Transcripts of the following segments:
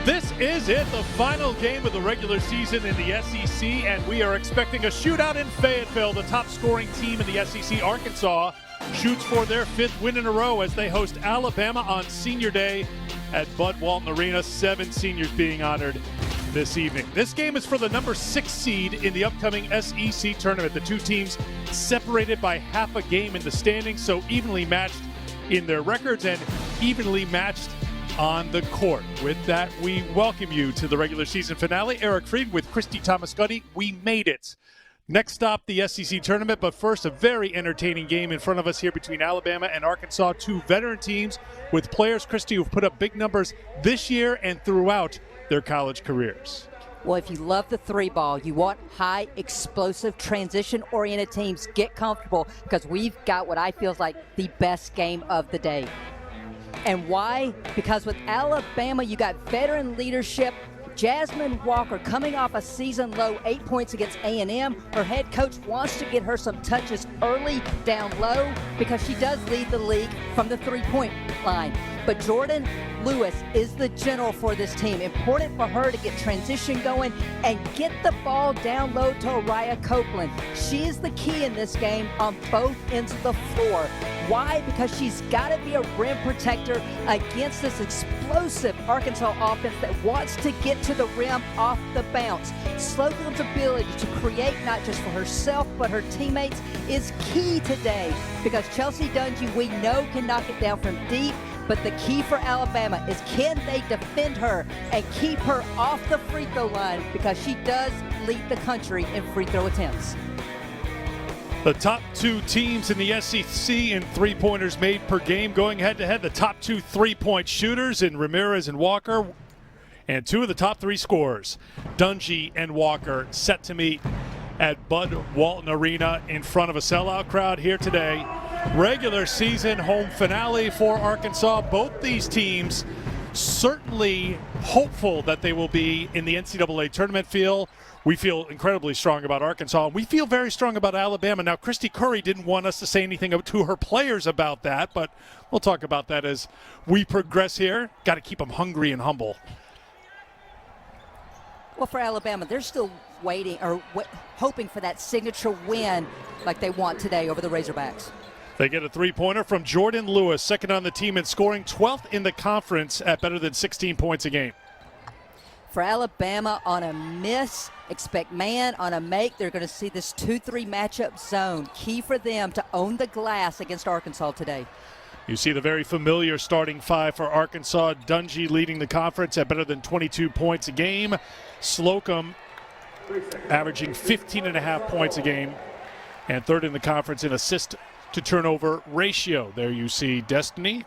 This is it, the final game of the regular season in the SEC, and we are expecting a shootout in Fayetteville. The top scoring team in the SEC, Arkansas, shoots for their 5th win in a row as they host Alabama on Senior Day at Bud Walton Arena. 7 seniors being honored this evening. This game is for the number 6 seed in the upcoming SEC tournament. The two teams separated by half a game in the standings, so evenly matched in their records and evenly matched on the court. With that, we welcome you to the regular season finale. Eric Fried with Christy Thomas-Gunny. We made it. Next stop, the SEC tournament, but first, a very entertaining game in front of us here between Alabama and Arkansas, two veteran teams with players, Christy, who've put up big numbers this year and throughout their college careers. Well, if you love the three ball, you want high, explosive, transition-oriented teams, get comfortable because we've got what I feel is like the best game of the day. And why? Because with Alabama, you got veteran leadership. Jasmine Walker coming off a season low 8 points against A&M. Her head coach wants to get her some touches early down low because she does lead the league from the three-point line. But Jordan Lewis is the general for this team. Important for her to get transition going and get the ball down low to Araya Copeland. She is the key in this game on both ends of the floor. Why? Because she's got to be a rim protector against this explosive Arkansas offense that wants to get to the rim off the bounce. Slocum's ability to create not just for herself but her teammates is key today because Chelsea Dungy, we know, can knock it down from deep. But the key for Alabama is can they defend her and keep her off the free throw line because she does lead the country in free throw attempts. The top two teams in the SEC in three-pointers made per game going head-to-head. The top two three-point shooters in Ramirez and Walker, and two of the top 3 scorers, Dungy and Walker, set to meet at Bud Walton Arena in front of a sellout crowd here today. Regular season home finale for Arkansas. Both these teams certainly hopeful that they will be in the NCAA tournament field. We feel incredibly strong about Arkansas. We feel very strong about Alabama. Now, Christy Curry didn't want us to say anything to her players about that, but we'll talk about that as we progress here. Got to keep them hungry and humble. Well, for Alabama, they're still waiting or hoping for that signature win like they want today over the Razorbacks. They get a three-pointer from Jordan Lewis, second on the team in scoring, 12th in the conference at better than 16 points a game. For Alabama, on a miss, expect man. On a make, they're going to see this 2-3 matchup zone. Key for them to own the glass against Arkansas today. You see the very familiar starting 5 for Arkansas. Dungy leading the conference at better than 22 points a game. Slocum averaging 15.5 points a game and third in the conference in assist to turnover ratio. There you see Destiny,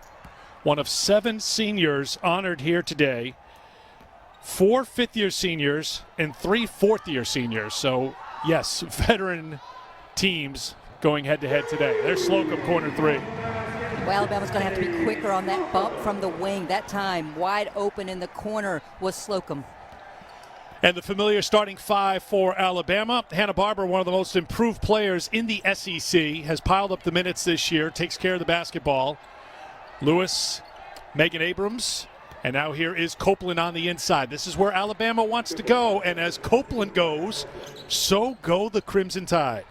one of 7 seniors honored here today. 4 fifth-year seniors and 3 fourth-year seniors. So, yes, veteran teams going head-to-head today. There's Slocum, corner 3. Well, Alabama's going to have to be quicker on that bump from the wing. That time, wide open in the corner was Slocum. And the familiar starting 5 for Alabama. Hannah Barber, one of the most improved players in the SEC, has piled up the minutes this year, takes care of the basketball. Lewis, Megan Abrams, and now here is Copeland on the inside. This is where Alabama wants to go, and as Copeland goes, so go the Crimson Tide.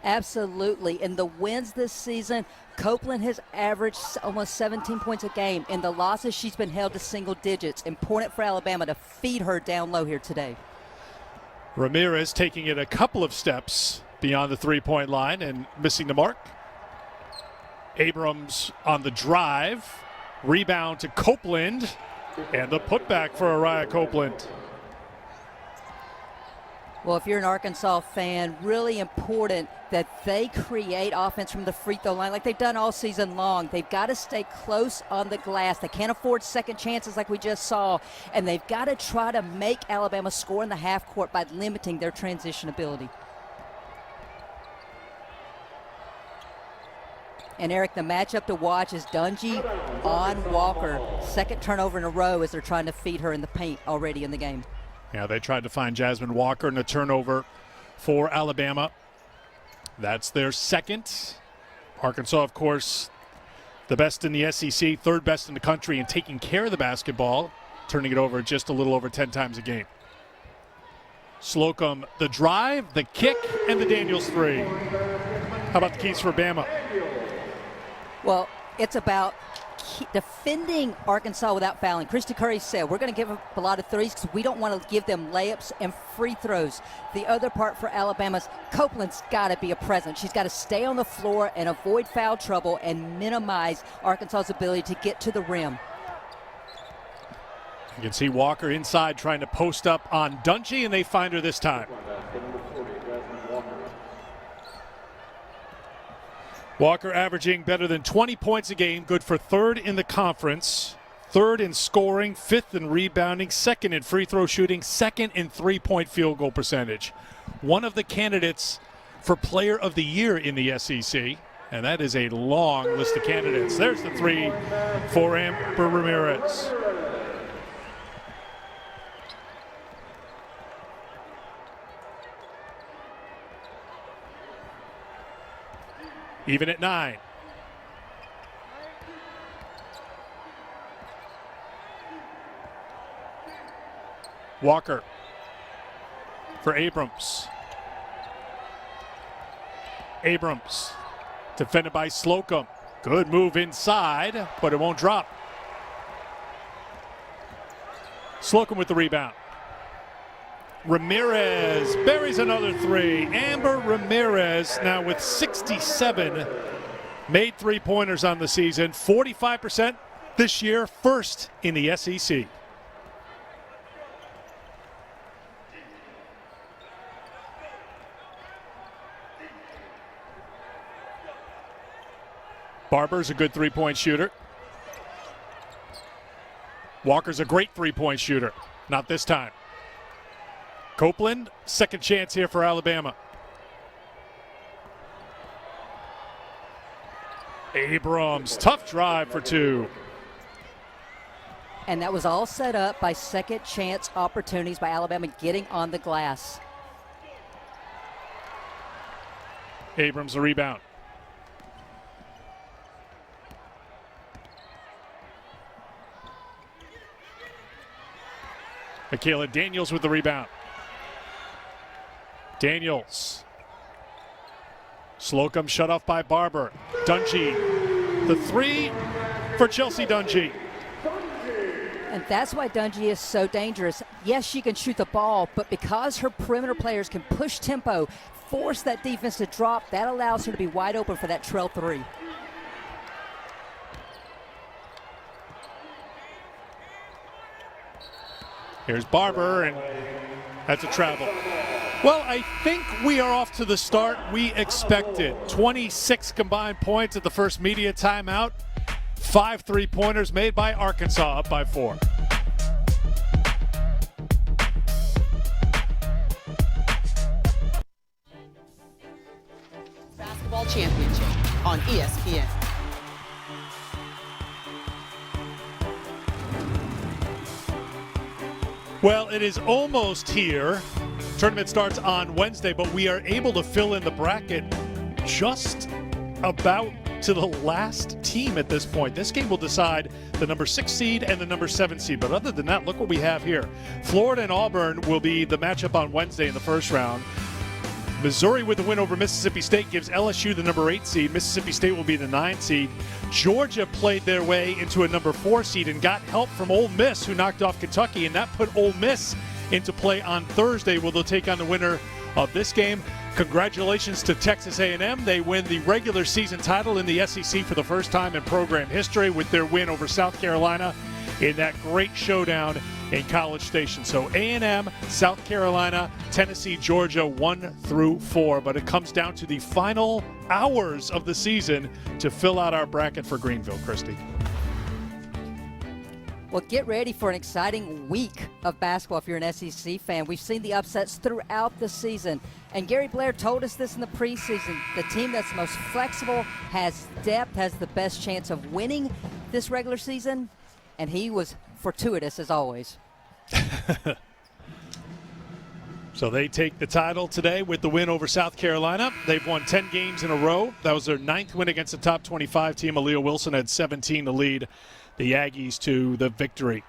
Absolutely. In the wins this season, Copeland has averaged almost 17 points a game. In the losses, she's been held to single digits. Important for Alabama to feed her down low here today. Ramirez taking it a couple of steps beyond the three-point line and missing the mark. Abrams on the drive. Rebound to Copeland. And the putback for Araya Copeland. Well, if you're an Arkansas fan, really important that they create offense from the free throw line like they've done all season long. They've got to stay close on the glass. They can't afford second chances like we just saw. And they've got to try to make Alabama score in the half court by limiting their transition ability. And, Eric, the matchup to watch is Dungy on Walker. Second turnover in a row as they're trying to feed her in the paint already in the game. Yeah, they tried to find Jasmine Walker in a turnover for Alabama. That's their second. Arkansas, of course, the best in the SEC, third best in the country in taking care of the basketball. turning it over just a little over 10 times a game. Slocum, the drive, the kick, and the Daniels three. How about the keys for Bama? Well, it's about defending Arkansas without fouling. Christy Curry said, we're going to give up a lot of threes because we don't want to give them layups and free throws. The other part for Alabama's, Copeland's got to be a presence. She's got to stay on the floor and avoid foul trouble and minimize Arkansas's ability to get to the rim. You can see Walker inside trying to post up on Dungey, and they find her this time. Walker averaging better than 20 points a game, good for third in the conference, third in scoring, fifth in rebounding, second in free throw shooting, second in three-point field goal percentage. One of the candidates for player of the year in the SEC, and that is a long list of candidates. There's the three for Amber Ramirez. Even at 9. Walker for Abrams. Abrams defended by Slocum. Good move inside, but it won't drop. Slocum with the rebound. Ramirez buries another three. Amber Ramirez now with 67 made three-pointers on the season. 45% this year, first in the SEC. Barber's a good three-point shooter. Walker's a great three-point shooter. Not this time. Copeland, second chance here for Alabama. Abrams, tough drive for two. And that was all set up by second chance opportunities by Alabama getting on the glass. Abrams a rebound. Michaela Daniels with the rebound. Daniels. Slocum shut off by Barber. Dungey, the three for Chelsea Dungey. And that's why Dungey is so dangerous. Yes, she can shoot the ball, but because her perimeter players can push tempo, force that defense to drop, that allows her to be wide open for that trail three. Here's Barber, and that's a travel. Well, I think we are off to the start we expected. 26 combined points at the first media timeout. 5 three-pointers made by Arkansas, up by 4. Basketball Championship on ESPN. Well, it is almost here. Tournament starts on Wednesday, but we are able to fill in the bracket just about to the last team at this point. This game will decide the number 6 seed and the number 7 seed. But other than that, look what we have here. Florida and Auburn will be the matchup on Wednesday in the first round. Missouri with the win over Mississippi State gives LSU the number 8 seed. Mississippi State will be the 9 seed. Georgia played their way into a number 4 seed and got help from Ole Miss, who knocked off Kentucky, and that put Ole Miss into play on Thursday, where they'll take on the winner of this game. Congratulations to Texas A&M. They win the regular season title in the SEC for the first time in program history with their win over South Carolina in that great showdown in College Station. So A&M, South Carolina, Tennessee, Georgia, 1 through 4. But it comes down to the final hours of the season to fill out our bracket for Greenville, Christy. Well, get ready for an exciting week of basketball if you're an SEC fan. We've seen the upsets throughout the season. And Gary Blair told us this in the preseason. The team that's most flexible, has depth, has the best chance of winning this regular season. And he was fortuitous as always. So they take the title today with the win over South Carolina. They've won 10 games in a row. That was their 9th win against the top 25 team. Aaliyah Wilson had 17 to lead the Aggies to the victory.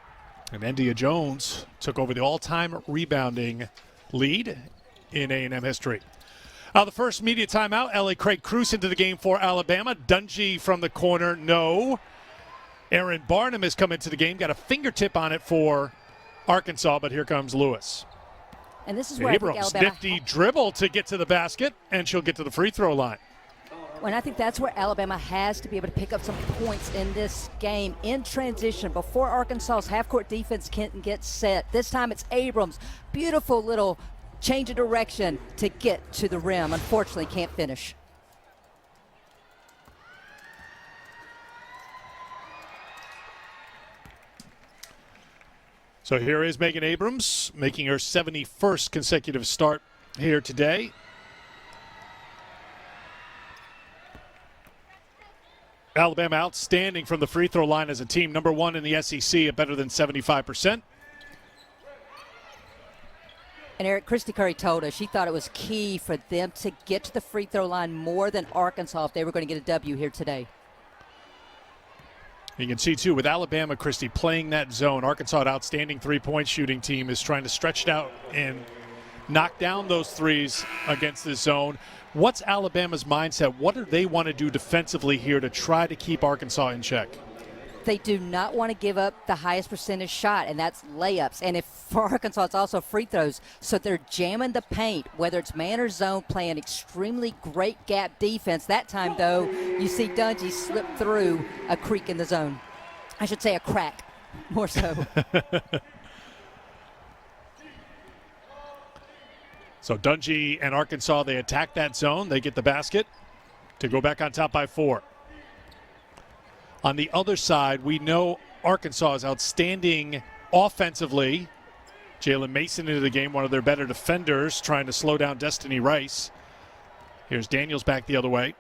And Endia Jones took over the all-time rebounding lead in A&M history. The first media timeout, L.A. Craig Cruz into the game for Alabama. Dungy from the corner, no. Aaron Barnum has come into the game, got a fingertip on it for Arkansas, but here comes Lewis. And this is where Abrams, I think Alabama nifty dribble to get to the basket, and she'll get to the free throw line. And I think that's where Alabama has to be able to pick up some points in this game in transition before Arkansas's half-court defense can get set. This time it's Abrams. Beautiful little change of direction to get to the rim. Unfortunately, can't finish. So here is Megan Abrams making her 71st consecutive start here today. Alabama outstanding from the free throw line as a team, number one in the SEC at better than 75%. And Eric, Christy Curry told us she thought it was key for them to get to the free throw line more than Arkansas if they were going to get a W here today. You can see, too, with Alabama, Christy, playing that zone, Arkansas, an outstanding three-point shooting team, is trying to stretch it out and knock down those threes against this zone. What's Alabama's mindset? What do they want to do defensively here to try to keep Arkansas in check? They do not want to give up the highest percentage shot, and that's layups. And if for Arkansas, it's also free throws. So they're jamming the paint, whether it's man or zone, playing extremely great gap defense. That time, though, you see Dungy slip through a creek in the zone. I should say a crack, more so. So Dungy and Arkansas, they attack that zone. They get the basket to go back on top by 4. On the other side, we know Arkansas is outstanding offensively. Jalen Mason into the game, one of their better defenders, trying to slow down Destiny Rice. Here's Daniels back the other way.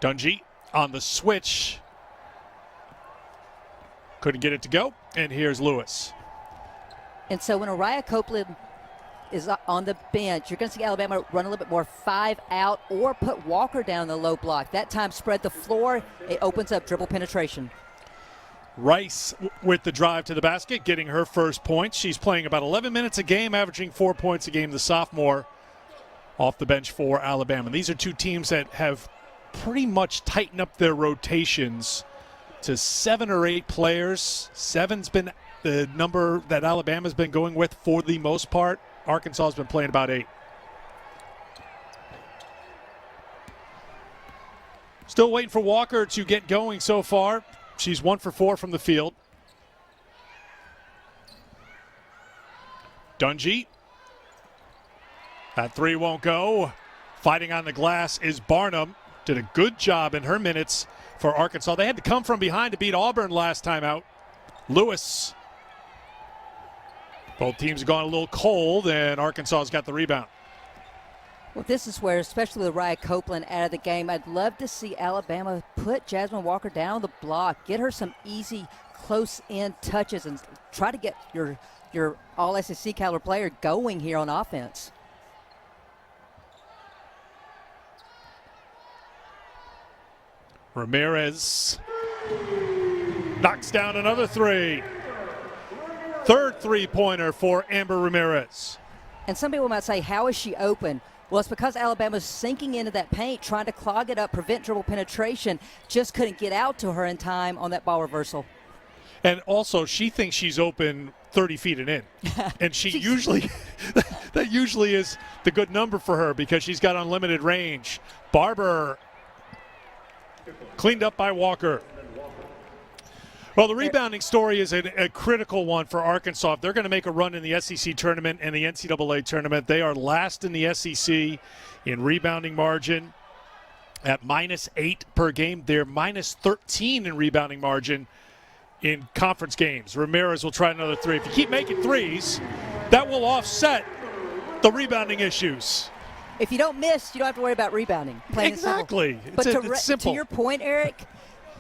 Dungy on the switch. Couldn't get it to go. And here's Lewis. And so when Araya Copeland is on the bench, you're going to see Alabama run a little bit more 5 out or put Walker down the low block. That time spread the floor. It opens up dribble penetration. Rice with the drive to the basket, getting her first point. She's playing about 11 minutes a game, averaging 4 points a game, the sophomore off the bench for Alabama. These are two teams that have pretty much tightened up their rotations to 7 or 8 players. 7's been the number that Alabama's been going with for the most part. Arkansas has been playing about 8. Still waiting for Walker to get going so far. She's 1 for 4 from the field. Dungy. That 3 won't go. Fighting on the glass is Barnum. Did a good job in her minutes for Arkansas. They had to come from behind to beat Auburn last time out. Lewis. Both teams have gone a little cold, and Arkansas's got the rebound. Well, this is where, especially with Araya Copeland out of the game, I'd love to see Alabama put Jasmine Walker down on the block, get her some easy, close-in touches, and try to get your all-SEC caliber player going here on offense. Ramirez knocks down another 3. Third three-pointer for Amber Ramirez. And some people might say, how is she open? Well, it's because Alabama's sinking into that paint, trying to clog it up, prevent dribble penetration, just couldn't get out to her in time on that ball reversal. And also, she thinks she's open 30 feet and in. And she usually, that usually is the good number for her because she's got unlimited range. Barber cleaned up by Walker. Well, the rebounding story is a critical one for Arkansas. If they're going to make a run in the SEC tournament and the NCAA tournament, they are last in the SEC in rebounding margin at -8 per game. They're -13 in rebounding margin in conference games. Ramirez will try another 3. If you keep making threes, that will offset the rebounding issues. If you don't miss, you don't have to worry about rebounding. Exactly. But it's simple. To your point, Eric,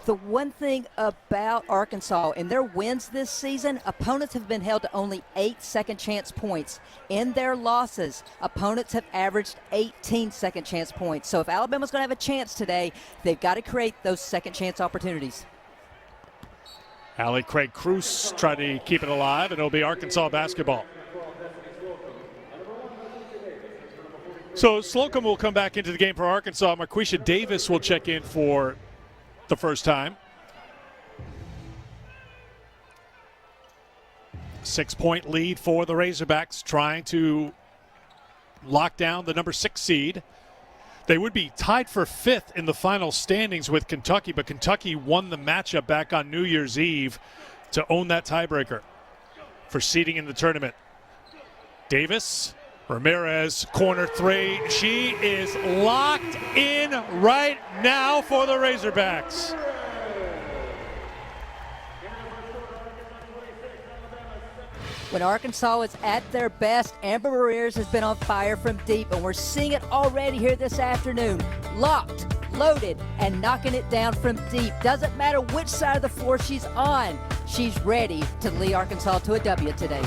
The one thing about Arkansas, in their wins this season, opponents have been held to only 8 second chance points. In their losses, opponents have averaged 18 second chance points. So if Alabama's going to have a chance today, they've got to create those second chance opportunities. Allie Craig Cruz trying to keep it alive, and it'll be Arkansas basketball. So Slocum will come back into the game for Arkansas. Marquisha Davis will check in for the first time. 6-point lead for the Razorbacks, trying to lock down the number 6 seed. They would be tied for 5th in the final standings with Kentucky, but Kentucky won the matchup back on New Year's Eve to own that tiebreaker for seeding in the tournament. Davis, Ramirez, corner 3. She is locked in right now for the Razorbacks. When Arkansas is at their best, Amber Ramirez has been on fire from deep, and we're seeing it already here this afternoon. Locked, loaded, and knocking it down from deep. Doesn't matter which side of the floor she's on. She's ready to lead Arkansas to a W today.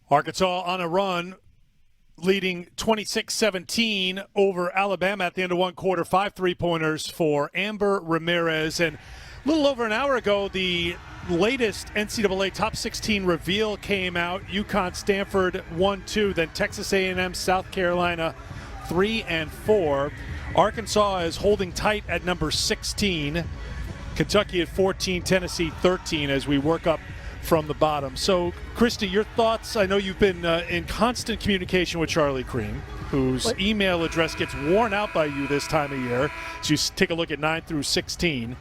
Arkansas on a run, leading 26-17 over Alabama at the end of one quarter. 5 3-pointers for Amber Ramirez. And a little over an hour ago, the latest NCAA Top 16 reveal came out. UConn, Stanford 1-2, then Texas A&M, South Carolina 3 and 4. Arkansas is holding tight at number 16. Kentucky at 14, Tennessee 13 as we work up from the bottom. So, Christy, your thoughts? I know you've been in constant communication with Charlie Cream, whose email address gets worn out by you this time of year. So you take a look at 9 through 16.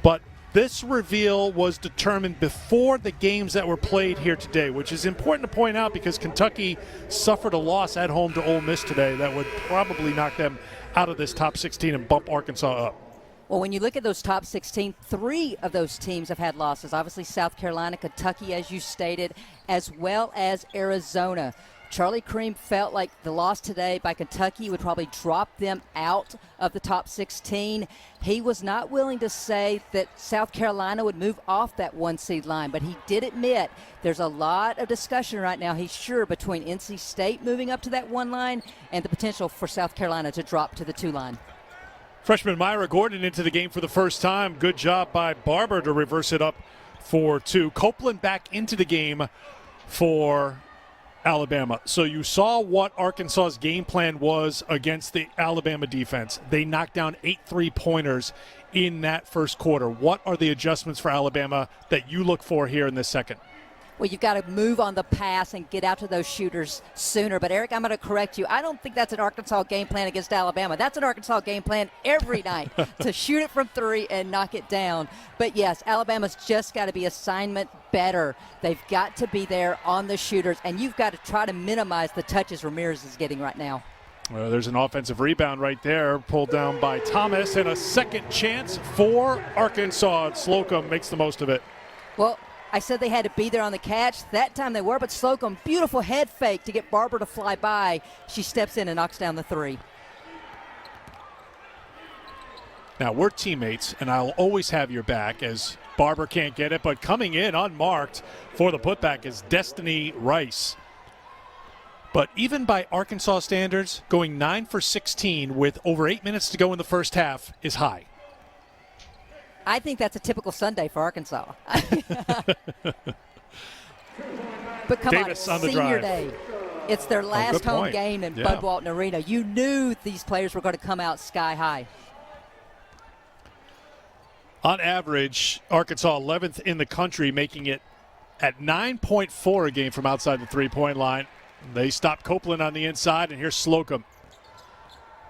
But this reveal was determined before the games that were played here today, which is important to point out because Kentucky suffered a loss at home to Ole Miss today that would probably knock them out of this top 16 and bump Arkansas up. Well, when you look at those top 16, 3 of those teams have had losses. Obviously, South Carolina, Kentucky, as you stated, as well as Arizona. Charlie Cream felt like the loss today by Kentucky would probably drop them out of the top 16. He was not willing to say that South Carolina would move off that 1-seed line, but he did admit there's a lot of discussion right now, he's sure, between NC State moving up to that 1 line and the potential for South Carolina to drop to the 2 line. Freshman Myra Gordon into the game for the first time. Good job by Barber to reverse it up for 2. Copeland back into the game for Alabama. So you saw what Arkansas's game plan was against the Alabama defense. They knocked down 8 3-pointers in that first quarter. What are the adjustments for Alabama that you look for here in this second? Well, you've got to move on the pass and get out to those shooters sooner. But, Eric, I'm going to correct you. I don't think that's an Arkansas game plan against Alabama. That's an Arkansas game plan every night to shoot it from 3 and knock it down. But, yes, Alabama's just got to be assignment better. They've got to be there on the shooters, and you've got to try to minimize the touches Ramirez is getting right now. Well, there's an offensive rebound right there, pulled down by Thomas, and a second chance for Arkansas. Slocum makes the most of it. Well, I said they had to be there on the catch. That time they were, but Slocum, beautiful head fake to get Barber to fly by. She steps in and knocks down the 3. Now, we're teammates, and I'll always have your back as Barber can't get it, but coming in unmarked for the putback is Destiny Rice. But even by Arkansas standards, going 9 for 16 with over 8 minutes to go in the first half is high. I think that's a typical Sunday for Arkansas. But come Davis on, on the senior drive. day. It's their last home point. game in Yeah. Bud Walton Arena. You knew these players were going to come out sky high. On average, Arkansas 11th in the country, making it at 9.4 a game from outside the three-point line. They stop Copeland on the inside, and here's Slocum.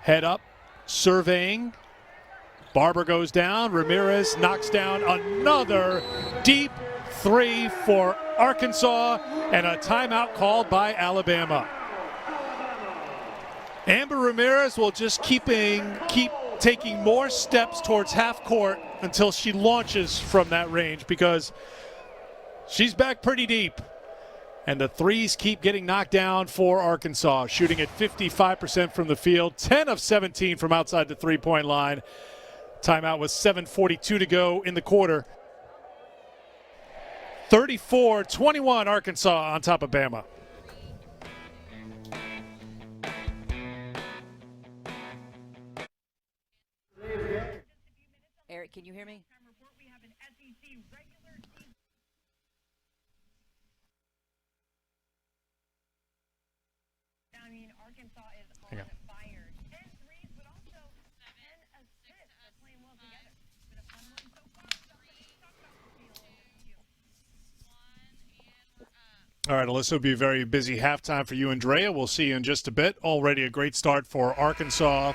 Head up, surveying. Barber goes down. Ramirez knocks down another deep 3 for Arkansas, and a timeout called by Alabama. Amber Ramirez will just keep taking more steps towards half court until she launches from that range, because she's back pretty deep. And the threes keep getting knocked down for Arkansas, shooting at 55% from the field, 10 of 17 from outside the three-point line. Timeout with 7:42 to go in the quarter. 34-21 Arkansas on top of Bama. Eric, can you hear me? Arkansas is on fire. 10 threes, but also 10 assists. They're playing well together. It's been a fun one so far. Talk about the field. All right, Alyssa, will be a very busy halftime for you, Andrea. We'll see you in just a bit. Already a great start for Arkansas.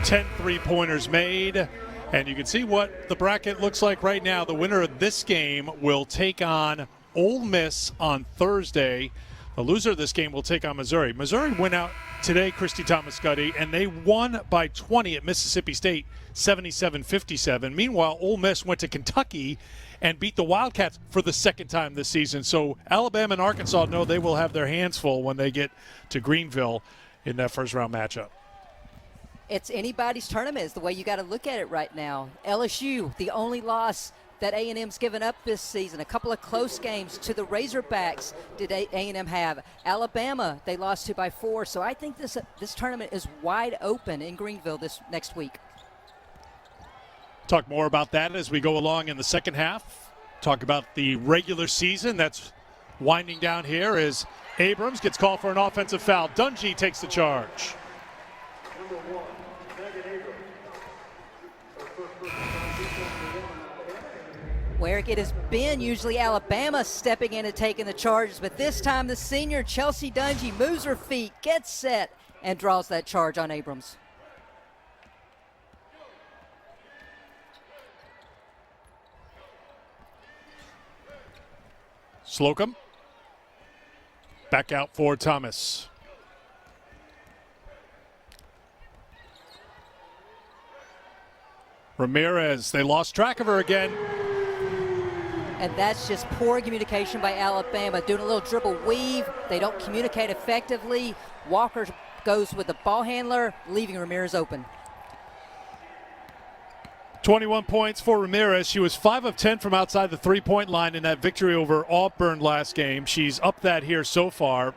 10 three-pointers made. And you can see what the bracket looks like right now. The winner of this game will take on Ole Miss on Thursday. The loser of this game will take on Missouri. Missouri went out today, Christy Thomas-Gutty, and they won by 20 at Mississippi State, 77-57. Meanwhile, Ole Miss went to Kentucky and beat the Wildcats for the second time this season. So Alabama and Arkansas know they will have their hands full when they get to Greenville in that first-round matchup. It's anybody's tournament is the way you got to look at it right now. LSU, the only loss that A&M's given up this season. A couple of close games to the Razorbacks did A&M have. Alabama, they lost to by 4. So I think this tournament is wide open in Greenville this next week. Talk more about that as we go along in the second half. Talk about the regular season that's winding down here as Abrams gets called for an offensive foul. Dungy takes the charge. Where it has been usually Alabama stepping in and taking the charges, but this time the senior Chelsea Dungy moves her feet, gets set, and draws that charge on Abrams. Slocum. Back out for Thomas. Ramirez, they lost track of her again. And that's just poor communication by Alabama, doing a little dribble weave. They don't communicate effectively. Walker goes with the ball handler, leaving Ramirez open. 21 points for Ramirez. She was 5 of 10 from outside the three-point line in that victory over Auburn last game. She's up that here so far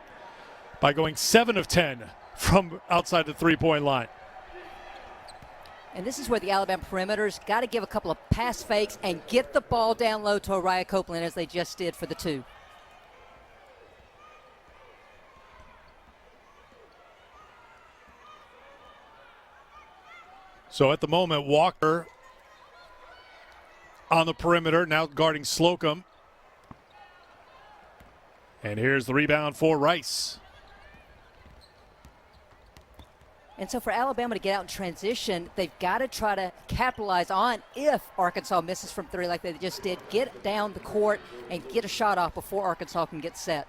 by going 7 of 10 from outside the three-point line. And this is where the Alabama perimeters got to give a couple of pass fakes and get the ball down low to Araya Copeland as they just did for the 2. So at the moment, Walker on the perimeter, now guarding Slocum. And here's the rebound for Rice. And so for Alabama to get out in transition, they've got to try to capitalize on if Arkansas misses from 3 like they just did, get down the court and get a shot off before Arkansas can get set.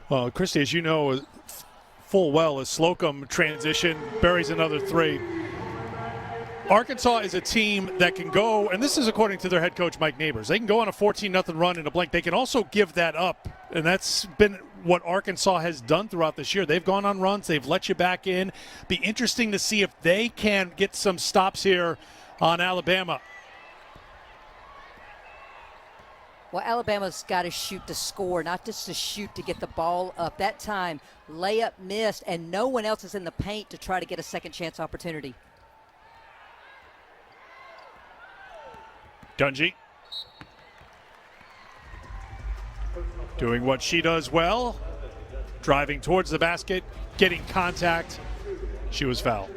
Well, Christy, as you know full well, as Slocum transition, buries another 3. Arkansas is a team that can go, and this is according to their head coach, Mike Neighbors. They can go on a 14-0 run in a blink. They can also give that up, and that's been what Arkansas has done throughout this year. They've gone on runs. They've let you back in. Be interesting to see if they can get some stops here on Alabama. Well, Alabama's got to shoot to score, not just to shoot to get the ball up. That time, layup missed, and no one else is in the paint to try to get a second chance opportunity. Dungy doing what she does well, driving towards the basket, getting contact. She was fouled.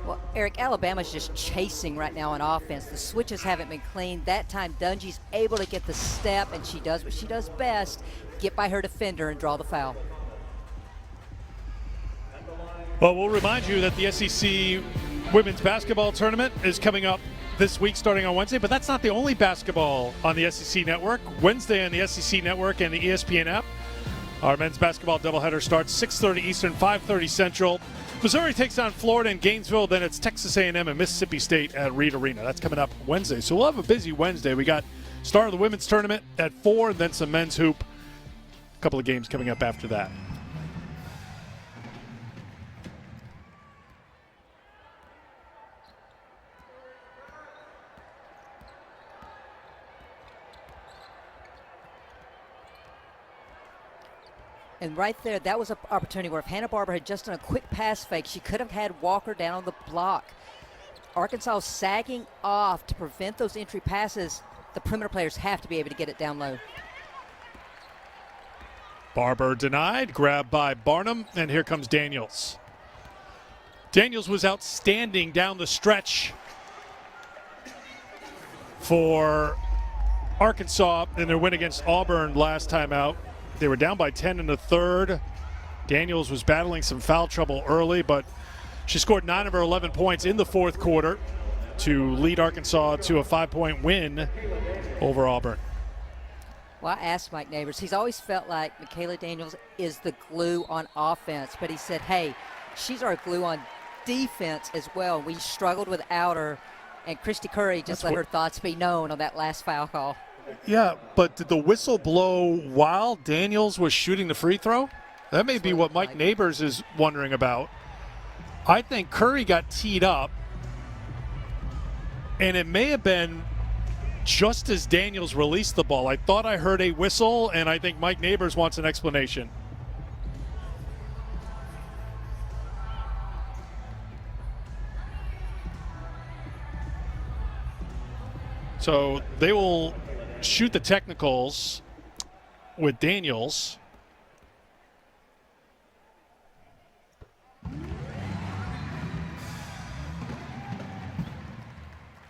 Well, Eric, Alabama's just chasing right now on offense. The switches haven't been clean. That time, Dungy's able to get the step, and she does what she does best, get by her defender and draw the foul. Well, we'll remind you that the SEC women's basketball tournament is coming up this week starting on Wednesday, but that's not the only basketball on the SEC Network. Wednesday on the SEC Network and the ESPN app, our men's basketball doubleheader starts 6:30 Eastern, 5:30 Central. Missouri takes on Florida in Gainesville, then it's Texas A&M and Mississippi State at Reed Arena. That's coming up Wednesday. So we'll have a busy Wednesday. We got start of the women's tournament at 4, and then some men's hoop couple of games coming up after that. And right there, that was an opportunity where if Hannah-Barber had just done a quick pass fake, she could have had Walker down on the block. Arkansas sagging off to prevent those entry passes. The perimeter players have to be able to get it down low. Barber denied, grabbed by Barnum, and here comes Daniels. Daniels was outstanding down the stretch for Arkansas in their win against Auburn last time out. They were down by 10 in the third. Daniels was battling some foul trouble early, but she scored 9 of her 11 points in the fourth quarter to lead Arkansas to a 5-point win over Auburn. Well, I asked Mike Neighbors. He's always felt like Michaela Daniels is the glue on offense, but he said, hey, she's our glue on defense as well. We struggled without her, and Christy Curry just let her thoughts be known on that last foul call. Yeah, but did the whistle blow while Daniels was shooting the free throw? That may be what Mike Neighbors is wondering about. I think Curry got teed up, and it may have been just as Daniels released the ball. I thought I heard a whistle, and I think Mike Neighbors wants an explanation. So they will shoot the technicals with Daniels.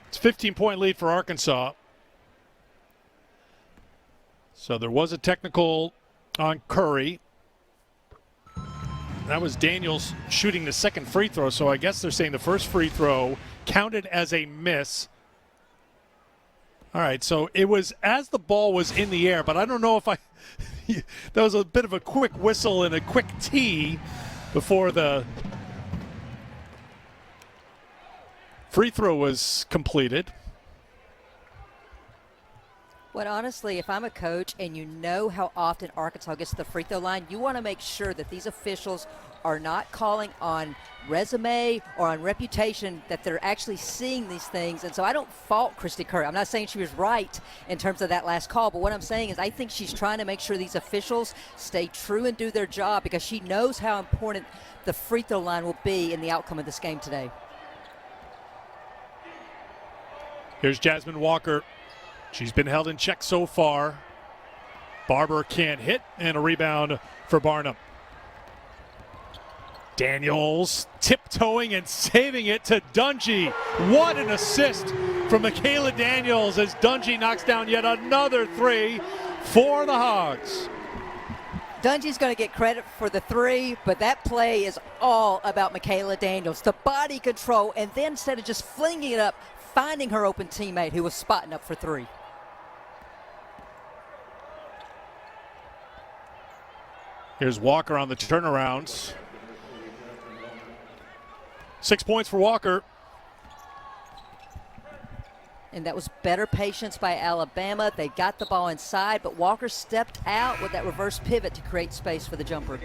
It's a 15-point lead for Arkansas. So there was a technical on Curry. That was Daniels shooting the second free throw, so I guess they're saying the first free throw counted as a miss. All right, so it was as the ball was in the air, but I don't know if that was a bit of a quick whistle and a quick tee before the free throw was completed. Well, honestly, if I'm a coach and you know how often Arkansas gets to the free throw line, you want to make sure that these officials are not calling on resume or on reputation, that they're actually seeing these things. And so I don't fault Christy Curry. I'm not saying she was right in terms of that last call, but what I'm saying is I think she's trying to make sure these officials stay true and do their job, because she knows how important the free throw line will be in the outcome of this game today. Here's Jasmine Walker. She's been held in check so far. Barber can't hit, and a rebound for Barnum. Daniels tiptoeing and saving it to Dungy. What an assist from Michaela Daniels as Dungy knocks down yet another three for the Hogs. Dungy's going to get credit for the three, but that play is all about Michaela Daniels. The body control, and then instead of just flinging it up, finding her open teammate who was spotting up for three. Here's Walker on the turnarounds. 6 points for Walker. And that was better patience by Alabama. They got the ball inside, but Walker stepped out with that reverse pivot to create space for the jumper.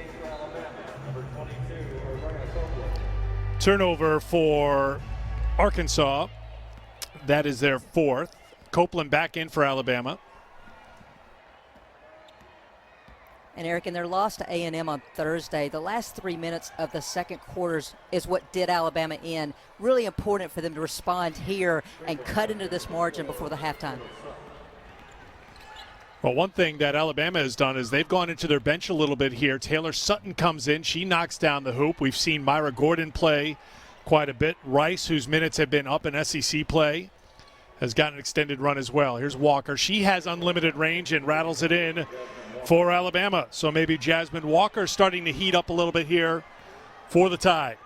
Turnover for Arkansas. That is their fourth. Copeland back in for Alabama. And Eric, in their loss to A&M on Thursday, the last 3 minutes of the second quarters is what did Alabama in. Really important for them to respond here and cut into this margin before the halftime. Well, one thing that Alabama has done is they've gone into their bench a little bit here. Taylor Sutton comes in. She knocks down the hoop. We've seen Myra Gordon play quite a bit. Rice, whose minutes have been up in SEC play, has gotten an extended run as well. Here's Walker. She has unlimited range and rattles it in for Alabama. So maybe Jasmine Walker starting to heat up a little bit here for the Tide.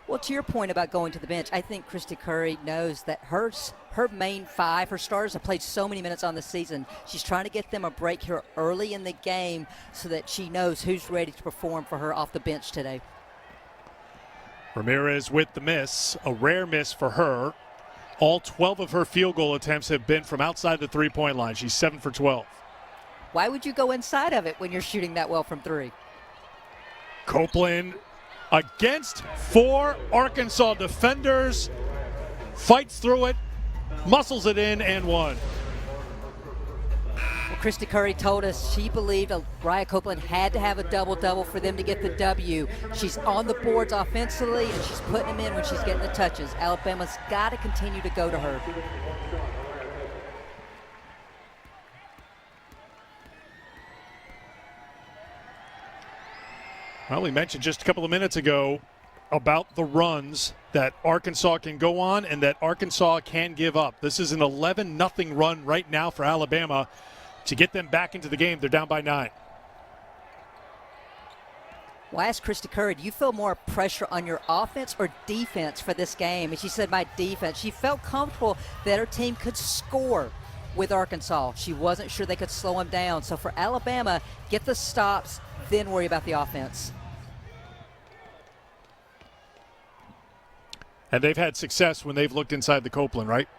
Well, to your point about going to the bench, I think Christy Curry knows that her main five, her starters have played so many minutes on the season. She's trying to get them a break here early in the game so that she knows who's ready to perform for her off the bench today. Ramirez with the miss, a rare miss for her. All 12 of her field goal attempts have been from outside the three-point line. She's 7 for 12. Why would you go inside of it when you're shooting that well from three? Copeland against 4 Arkansas defenders, fights through it, muscles it in, and one. Well, Christy Curry told us she believed Raya Copeland had to have a double-double for them to get the W. She's on the boards offensively, and she's putting them in when she's getting the touches. Alabama's got to continue to go to her. Well, we mentioned just a couple of minutes ago about the runs that Arkansas can go on and that Arkansas can give up. This is an 11-0 run right now for Alabama to get them back into the game. They're down by 9. Well, I asked Christy Curry, do you feel more pressure on your offense or defense for this game? And she said, my defense. She felt comfortable that her team could score with Arkansas. She wasn't sure they could slow them down. So for Alabama, get the stops, then worry about the offense. And they've had success when they've looked inside the Copeland, right?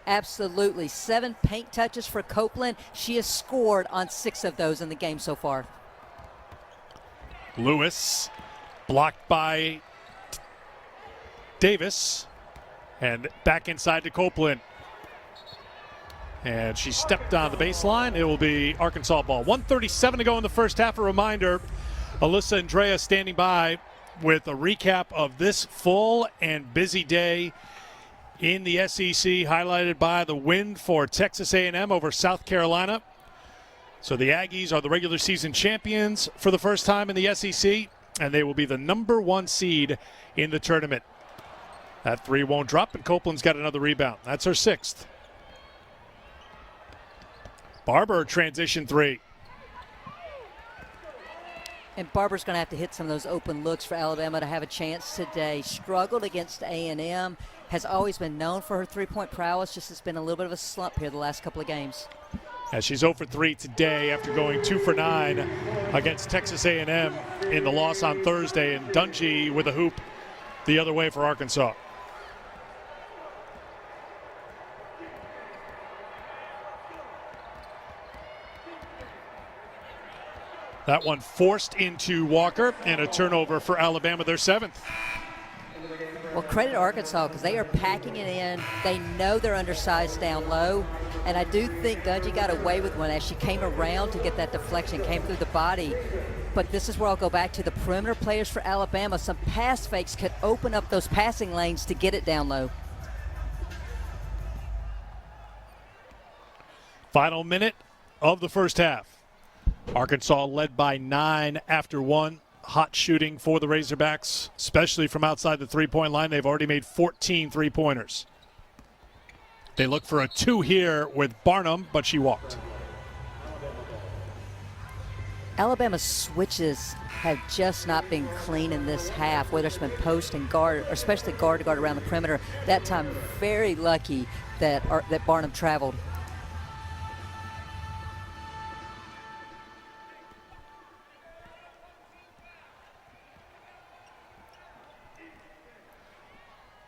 Absolutely. 7 paint touches for Copeland. She has scored on 6 of those in the game so far. Lewis blocked by Davis and back inside to Copeland. And she stepped on the baseline. It will be Arkansas ball. 1:37 to go in the first half. A reminder, Alyssa Andrea standing by with a recap of this full and busy day in the SEC, highlighted by the win for Texas A&M over South Carolina. So the Aggies are the regular season champions for the first time in the SEC, and they will be the #1 seed in the tournament. That 3 won't drop, and Copeland's got another rebound. That's her 6th. Barber transition 3. And Barber's going to have to hit some of those open looks for Alabama to have a chance today. Struggled against A&M, has always been known for her three-point prowess, just has been a little bit of a slump here the last couple of games. As she's 0 for 3 today after going 2 for 9 against Texas A&M in the loss on Thursday, and Dungy with a hoop the other way for Arkansas. That one forced into Walker, and a turnover for Alabama, their 7th. Well, credit Arkansas because they are packing it in. They know they're undersized down low. And I do think Dungy got away with one as she came around to get that deflection, came through the body. But this is where I'll go back to the perimeter players for Alabama. Some pass fakes could open up those passing lanes to get it down low. Final minute of the first half. Arkansas led by 9 after 1. Hot shooting for the Razorbacks, especially from outside the three-point line. They've already made 14 three-pointers. They look for a 2 here with Barnum, but she walked. Alabama's switches have just not been clean in this half, whether it's been post and guard, or especially guard to guard around the perimeter. That time, very lucky that Barnum traveled.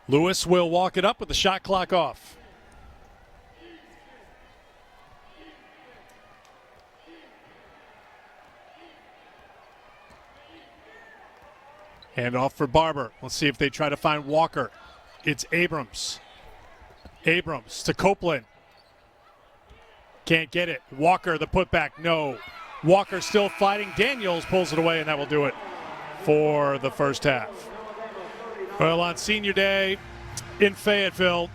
Lewis will walk it up with the shot clock off. Hand off for Barber. Let's see if they try to find Walker. It's Abrams. Abrams to Copeland. Can't get it. Walker, the putback, no. Walker still fighting. Daniels pulls it away, and that will do it for the first half. Well, on senior day in Fayetteville,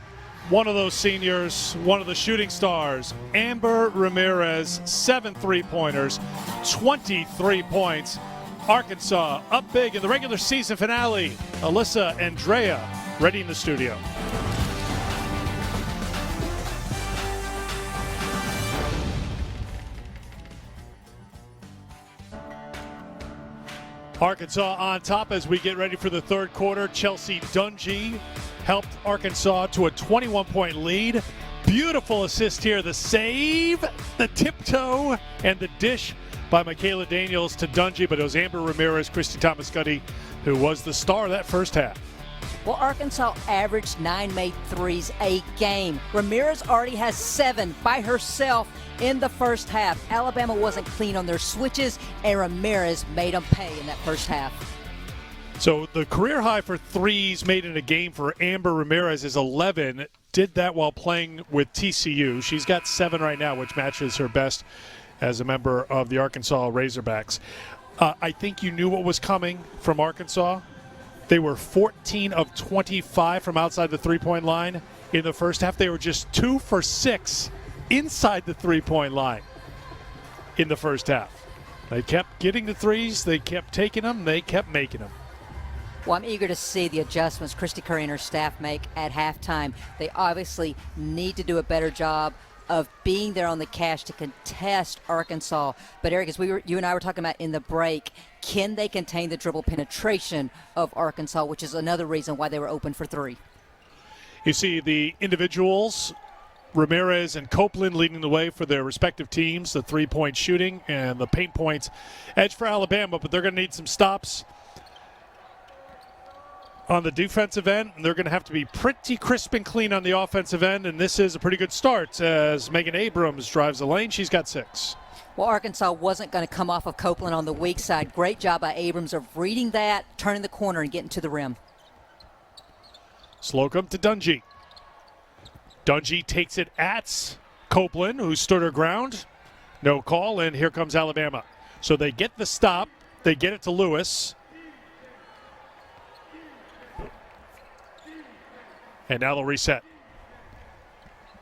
one of those seniors, one of the shooting stars, Amber Ramirez, 7 three-pointers, 23 points. Arkansas up big in the regular season finale. Alyssa Andrea ready in the studio. Arkansas on top as we get ready for the third quarter. Chelsea Dungy helped Arkansas to a 21-point lead. Beautiful assist here. The save, the tiptoe, and the dish by Michaela Daniels to Dungy, but it was Amber Ramirez, Christy Thomas-Gutty, who was the star of that first half. Well, Arkansas averaged 9 made threes a game. Ramirez already has 7 by herself in the first half. Alabama wasn't clean on their switches, and Ramirez made them pay in that first half. So the career high for threes made in a game for Amber Ramirez is 11. Did that while playing with TCU. She's got 7 right now, which matches her best as a member of the Arkansas Razorbacks. I think you knew what was coming from Arkansas. They were 14 of 25 from outside the three-point line in the first half. They were just 2 for 6 inside the three-point line in the first half. They kept getting the threes. They kept taking them. They kept making them. Well, I'm eager to see the adjustments Christy Curry and her staff make at halftime. They obviously need to do a better job of being there on the cash to contest Arkansas. But Eric, as you and I were talking about in the break, can they contain the dribble penetration of Arkansas, which is another reason why they were open for 3? You see the individuals, Ramirez and Copeland leading the way for their respective teams, the three-point shooting and the paint points edge for Alabama, but they're going to need some stops on the defensive end, and they're going to have to be pretty crisp and clean on the offensive end, and this is a pretty good start as Megan Abrams drives the lane. She's got 6. Well, Arkansas wasn't going to come off of Copeland on the weak side. Great job by Abrams of reading that, turning the corner, and getting to the rim. Slocum to Dungy. Dungy takes it at Copeland, who stood her ground. No call, and here comes Alabama. So they get the stop. They get it to Lewis. And now they'll reset.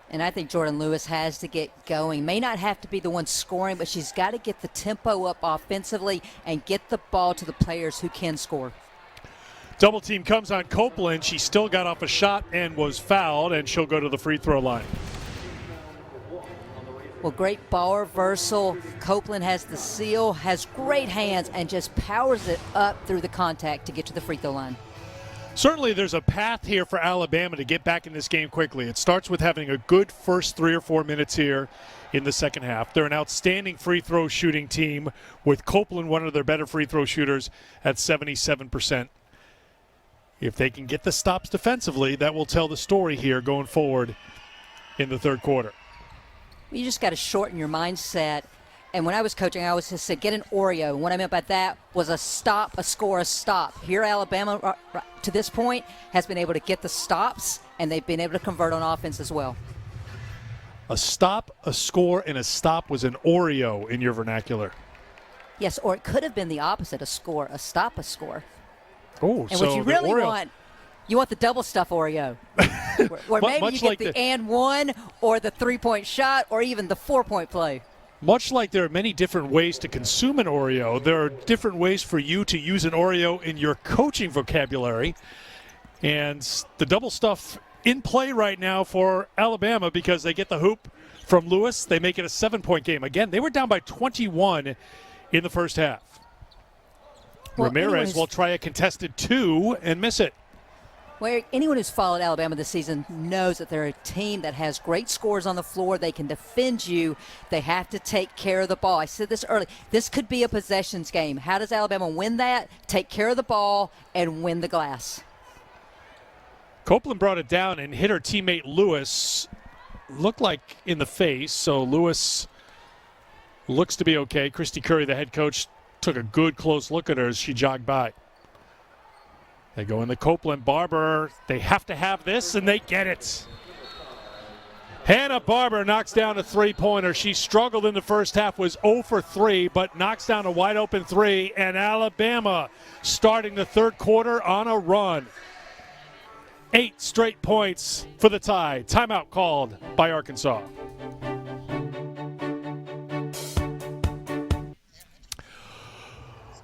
And I think Jordan Lewis has to get going. May not have to be the one scoring, but she's got to get the tempo up offensively and get the ball to the players who can score. Double team comes on Copeland. She still got off a shot and was fouled, and she'll go to the free throw line. Well, great ball reversal. Copeland has the seal, has great hands, and just powers it up through the contact to get to the free throw line. Certainly there's a path here for Alabama to get back in this game quickly. It starts with having a good first 3 or 4 minutes here in the second half. They're an outstanding free throw shooting team with Copeland, one of their better free throw shooters, at 77%. If they can get the stops defensively, that will tell the story here going forward in the third quarter. You just got to shorten your mindset. And when I was coaching, I always just said, get an Oreo. And what I meant by that was a stop, a score, a stop. Here, Alabama, to this point, has been able to get the stops, and they've been able to convert on offense as well. A stop, a score, and a stop was an Oreo in your vernacular. Yes, or it could have been the opposite, a score, a stop, a score. Oh, and so what you really Oreo, want, you want the double stuff Oreo. where maybe you get like the and one, or the three-point shot, or even the four-point play. Much like there are many different ways to consume an Oreo, there are different ways for you to use an Oreo in your coaching vocabulary. And the double stuff in play right now for Alabama because they get the hoop from Lewis. They make it a 7-point game. Again, they were down by 21 in the first half. Well, Ramirez will try a contested 2 and miss it. Well, anyone who's followed Alabama this season knows that they're a team that has great scores on the floor. They can defend you. They have to take care of the ball. I said this early. This could be a possessions game. How does Alabama win that? Take care of the ball and win the glass. Copeland brought it down and hit her teammate Lewis. Looked like in the face, so Lewis looks to be okay. Christy Curry, the head coach, took a good close look at her as she jogged by. They go in the Copeland. Barber, they have to have this, and they get it. Hannah Barber knocks down a three-pointer. She struggled in the first half, was 0 for 3, but knocks down a wide-open 3, and Alabama starting the third quarter on a run. 8 straight points for the Tide. Timeout called by Arkansas.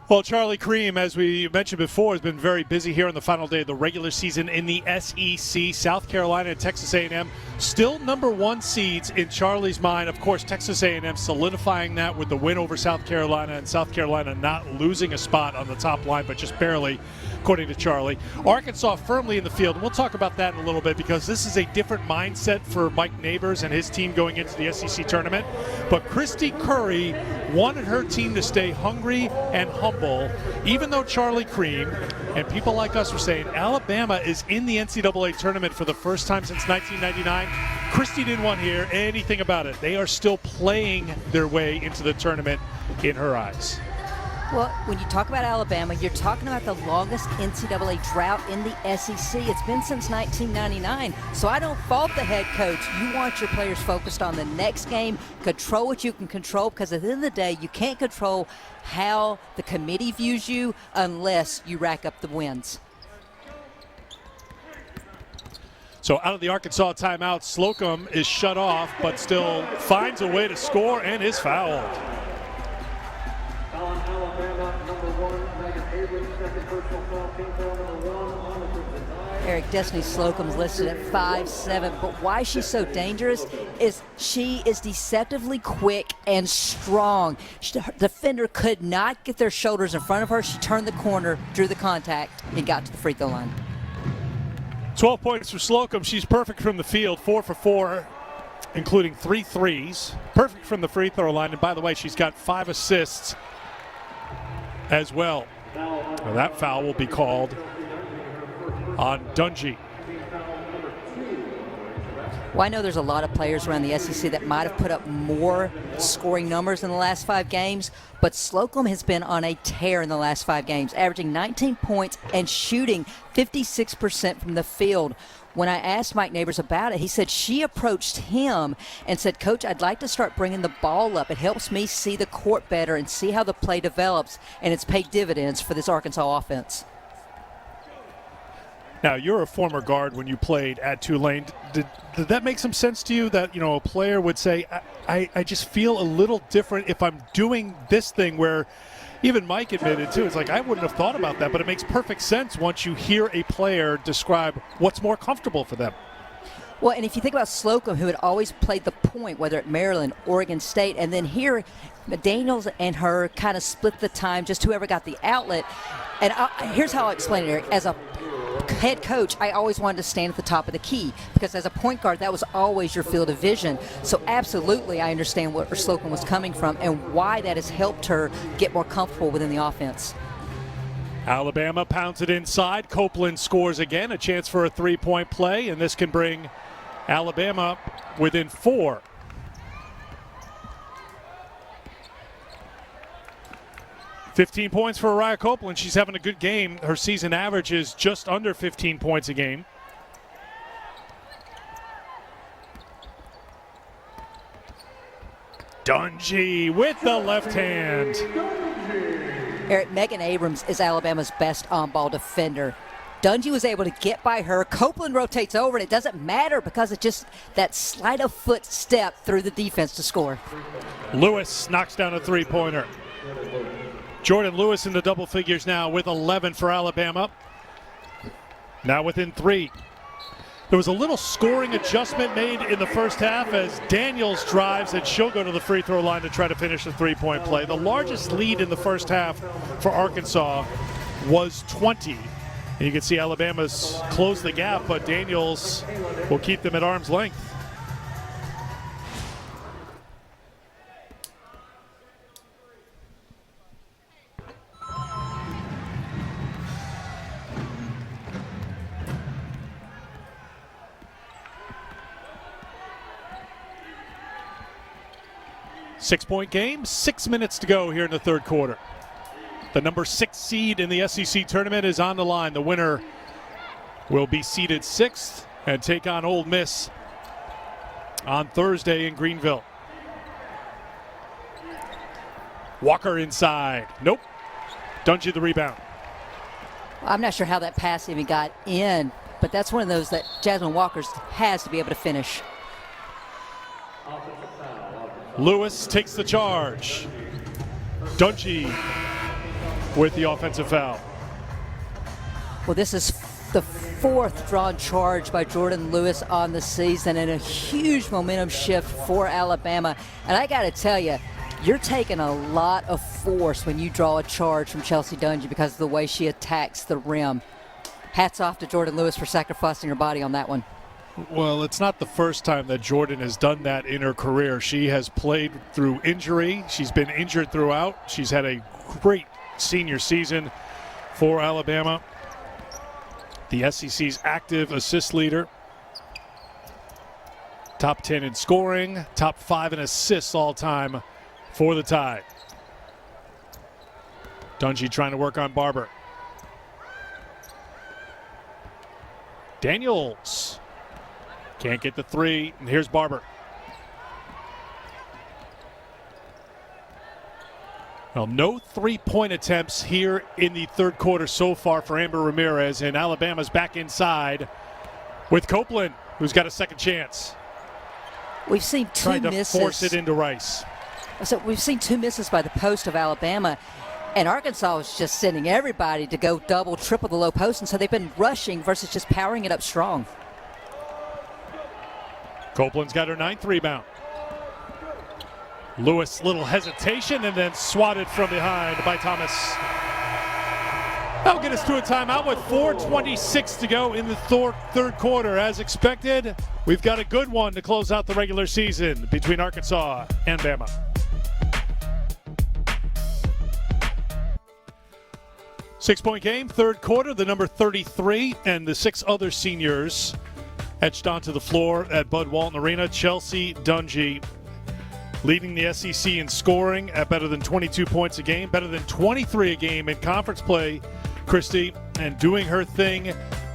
Well, Charlie Cream, as we mentioned before, has been very busy here on the final day of the regular season in the SEC. South Carolina and Texas A&M still number 1 seeds in Charlie's mind. Of course, Texas A&M solidifying that with the win over South Carolina, and South Carolina not losing a spot on the top line, but just barely, according to Charlie. Arkansas firmly in the field. We'll talk about that in a little bit because this is a different mindset for Mike Neighbors and his team going into the SEC tournament. But Christy Curry wanted her team to stay hungry and humble, even though Charlie Cream and people like us were saying Alabama is in the NCAA tournament for the first time since 1999. Christy didn't want to hear anything about it. They are still playing their way into the tournament in her eyes. Well, when you talk about Alabama, you're talking about the longest NCAA drought in the SEC. It's been since 1999, so I don't fault the head coach. You want your players focused on the next game, control what you can control, because at the end of the day, you can't control how the committee views you unless you rack up the wins. So out of the Arkansas timeout, Slocum is shut off, but still finds a way to score and is fouled. Eric, Destiny Slocum's listed at 5'7", but why she's so dangerous is she is deceptively quick and strong. The defender could not get their shoulders in front of her. She turned the corner, drew the contact, and got to the free throw line. 12 points for Slocum. She's perfect from the field, 4 for 4, including 3 threes. Perfect from the free throw line, and by the way, she's got 5 assists as well. Now that foul will be called on Dungy. Well, I know there's a lot of players around the SEC that might have put up more scoring numbers in the last 5 games, but Slocum has been on a tear in the last 5 games, averaging 19 points and shooting 56% from the field. When I asked Mike Neighbors about it, he said she approached him and said, "Coach, I'd like to start bringing the ball up. It helps me see the court better and see how the play develops, and it's paid dividends for this Arkansas offense." Now, you're a former guard when you played at Tulane. Did that make some sense to you that, a player would say, I just feel a little different if I'm doing this thing, where even Mike admitted, too, it's like, I wouldn't have thought about that, but it makes perfect sense once you hear a player describe what's more comfortable for them. Well, and if you think about Slocum, who had always played the point, whether at Maryland, Oregon State, and then here, Daniels and her kind of split the time, just whoever got the outlet. And here's how I'll explain it, Eric. As a head coach, I always wanted to stand at the top of the key, because as a point guard, that was always your field of vision. So absolutely, I understand where Slocum was coming from and why that has helped her get more comfortable within the offense. Alabama pounds it inside. Copeland scores again, a chance for a three-point play, and this can bring Alabama within 4. "15 points for Araya Copeland. She's having a good game. Her season average is just under 15 points a game. Dungy with the left hand. Eric, Megan Abrams is Alabama's best on-ball defender. Dungy was able to get by her. Copeland rotates over, and it doesn't matter because it's just that slight of foot step through the defense to score. Lewis knocks down a three-pointer. Jordan Lewis in the double figures now with 11 for Alabama. Now within 3. There was a little scoring adjustment made in the first half as Daniels drives, and she'll go to the free throw line to try to finish the three-point play. The largest lead in the first half for Arkansas was 20. And you can see Alabama's closed the gap, but Daniels will keep them at arm's length. Six-point game, 6 minutes to go here in the third quarter. The number 6 seed in the SEC tournament is on the line. The winner will be seeded 6th and take on Ole Miss on Thursday in Greenville. Walker inside. Nope. Dungy the rebound. I'm not sure how that pass even got in, but that's one of those that Jasmine Walker has to be able to finish. Lewis takes the charge. Dungy with the offensive foul. Well, this is the 4th drawn charge by Jordan Lewis on the season, and a huge momentum shift for Alabama. And I got to tell you, you're taking a lot of force when you draw a charge from Chelsea Dungy because of the way she attacks the rim. Hats off to Jordan Lewis for sacrificing her body on that one. Well, it's not the first time that Jordan has done that in her career. She has played through injury. She's been injured throughout. She's had a great senior season for Alabama. The SEC's active assist leader. Top 10 in scoring, top 5 in assists all time for the Tide. Dungey trying to work on Barber. Daniels can't get the three, and here's Barber. Well, no three-point attempts here in the third quarter so far for Amber Ramirez, and Alabama's back inside with Copeland, who's got a second chance. We've seen two Trying to misses. force it into Rice. So we've seen two misses by the post of Alabama, and Arkansas is just sending everybody to go double, triple the low post, and so they've been rushing versus just powering it up strong. Copeland's got her 9th rebound. Lewis, little hesitation, and then swatted from behind by Thomas. That'll get us to a timeout with 4:26 to go in the third quarter. As expected, we've got a good one to close out the regular season between Arkansas and Bama. Six-point game, third quarter, the number 33 and the 6 other seniors etched onto the floor at Bud Walton Arena. Chelsea Dungey leading the SEC in scoring at better than 22 points a game, better than 23 a game in conference play, Christy, and doing her thing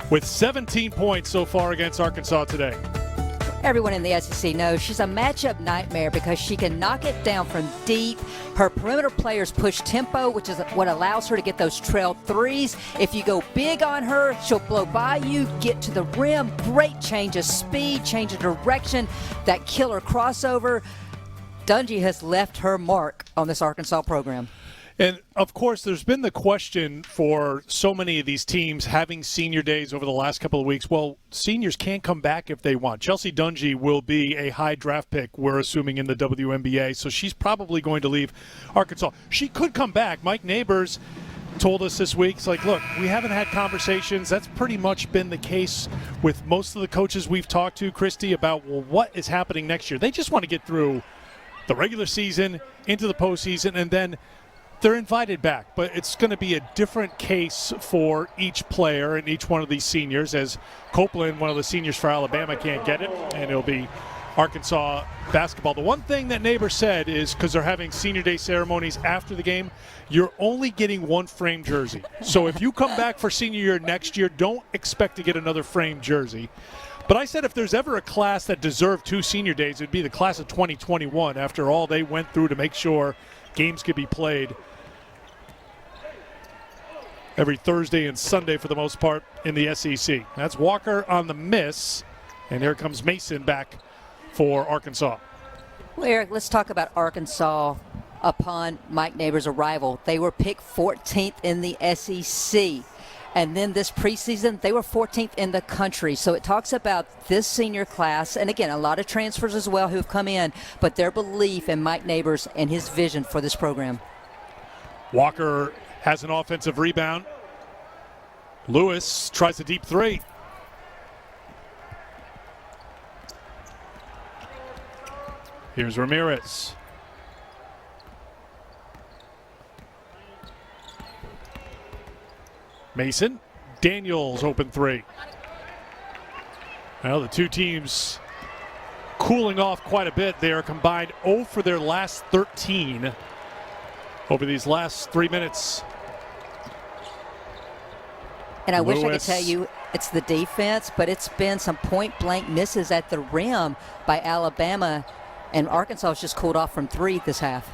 with 17 points so far against Arkansas today. Everyone in the SEC knows she's a matchup nightmare because she can knock it down from deep. Her perimeter players push tempo, which is what allows her to get those trail threes. If you go big on her, she'll blow by you, get to the rim. Great change of speed, change of direction, that killer crossover. Dungey has left her mark on this Arkansas program. And, of course, there's been the question for so many of these teams having senior days over the last couple of weeks. Well, seniors can't come back if they want. Chelsea Dungey will be a high draft pick, we're assuming, in the WNBA, so she's probably going to leave Arkansas. She could come back. Mike Neighbors told us this week, it's like, look, we haven't had conversations. That's pretty much been the case with most of the coaches we've talked to, Christy, about, well, what is happening next year? They just want to get through the regular season, into the postseason, and then they're invited back. But it's going to be a different case for each player and each one of these seniors, as Copeland, one of the seniors for Alabama, can't get it, and it'll be Arkansas basketball. The one thing that Neighbor said is, because they're having senior day ceremonies after the game, you're only getting one framed jersey. So if you come back for senior year next year, don't expect to get another framed jersey. But I said if there's ever a class that deserved 2 senior days, it would be the class of 2021 after all they went through to make sure games could be played every Thursday and Sunday for the most part in the SEC. That's Walker on the miss, and here comes Mason back for Arkansas. Well, Eric, let's talk about Arkansas upon Mike Neighbors' arrival. They were picked 14th in the SEC. And then this preseason, they were 14th in the country. So it talks about this senior class, and again, a lot of transfers as well who have come in, but their belief in Mike Neighbors and his vision for this program. Walker has an offensive rebound. Lewis tries a deep three. Here's Ramirez. Mason. Daniels open three. Well, the two teams cooling off quite a bit. They are combined 0 for their last 13 over these last 3 minutes. And I wish I could Lewis. tell you it's the defense, but it's been some point-blank misses at the rim by Alabama, and Arkansas has just cooled off from 3 this half.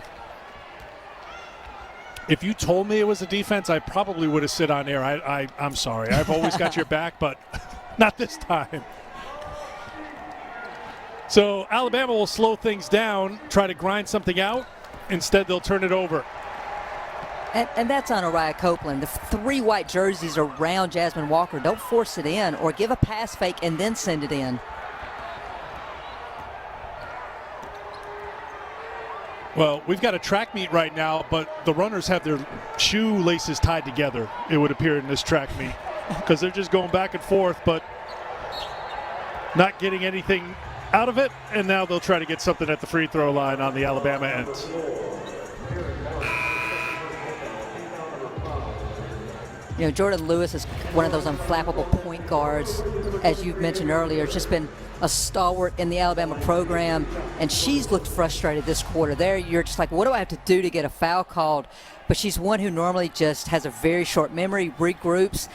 If you told me it was a defense, I probably would have sit on air. I'm sorry. I've always got your back, but not this time. So Alabama will slow things down, try to grind something out. Instead, they'll turn it over. And that's on Uriah Copeland. The 3 white jerseys around Jasmine Walker. Don't force it in or give a pass fake and then send it in. Well, we've got a track meet right now, but the runners have their shoelaces tied together, it would appear, in this track meet, because they're just going back and forth. But not getting anything out of it, and now they'll try to get something at the free throw line on the Alabama end. You know, Jordan Lewis is one of those unflappable point guards, as you mentioned earlier. It's just been a stalwart in the Alabama program, and she's looked frustrated this quarter. There, you're just like, what do I have to do to get a foul called? But she's one who normally just has a very short memory, regroups.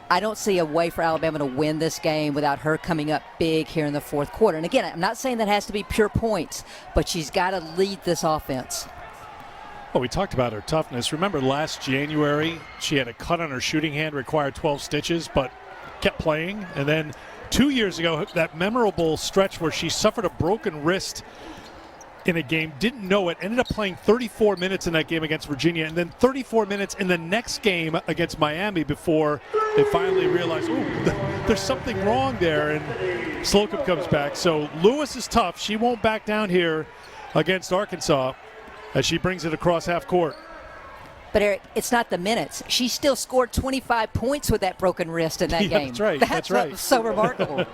I don't see a way for Alabama to win this game without her coming up big here in the fourth quarter. And again, I'm not saying that has to be pure points, but she's got to lead this offense. Well, we talked about her toughness. Remember last January, she had a cut on her shooting hand, required 12 stitches, but kept playing. And then 2 years ago, that memorable stretch where she suffered a broken wrist in a game, didn't know it, ended up playing 34 minutes in that game against Virginia, and then 34 minutes in the next game against Miami before they finally realized, ooh, there's something wrong there, and Slocum comes back. So Lewis is tough. She won't back down here against Arkansas as she brings it across half court. But Eric, it's not the minutes. She still scored 25 points with that broken wrist in that game. That's right. That's right. So remarkable.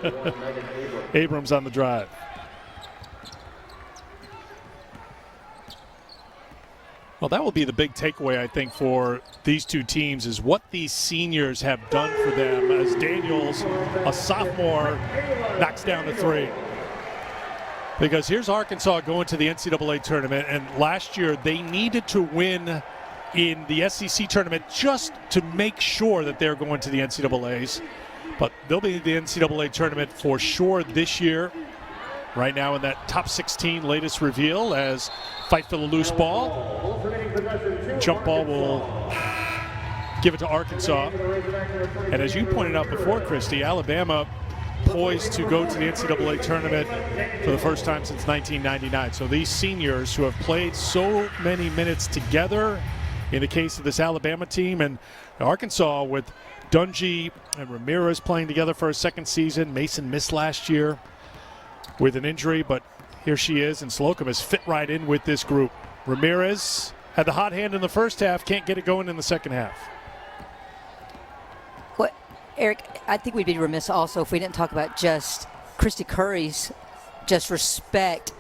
Abrams on the drive. Well, that will be the big takeaway, I think, for these two teams is what these seniors have done for them as Daniels, a sophomore, knocks down the three. Because here's Arkansas going to the NCAA tournament, and last year they needed to win in the SEC tournament just to make sure that they're going to the NCAAs. But they'll be in the NCAA tournament for sure this year. Right now in that top 16 latest reveal as fight for the loose ball. Jump ball will give it to Arkansas. And as you pointed out before, Christy, Alabama poised to go to the NCAA tournament for the first time since 1999. So these seniors who have played so many minutes together in the case of this Alabama team, and Arkansas with Dungy and Ramirez playing together for a second season. Mason missed last year with an injury, but here she is, and Slocum has fit right in with this group. Ramirez had the hot hand in the first half, can't get it going in the second half. Well, Eric, I think we'd be remiss also if we didn't talk about just Christy Curry's just respect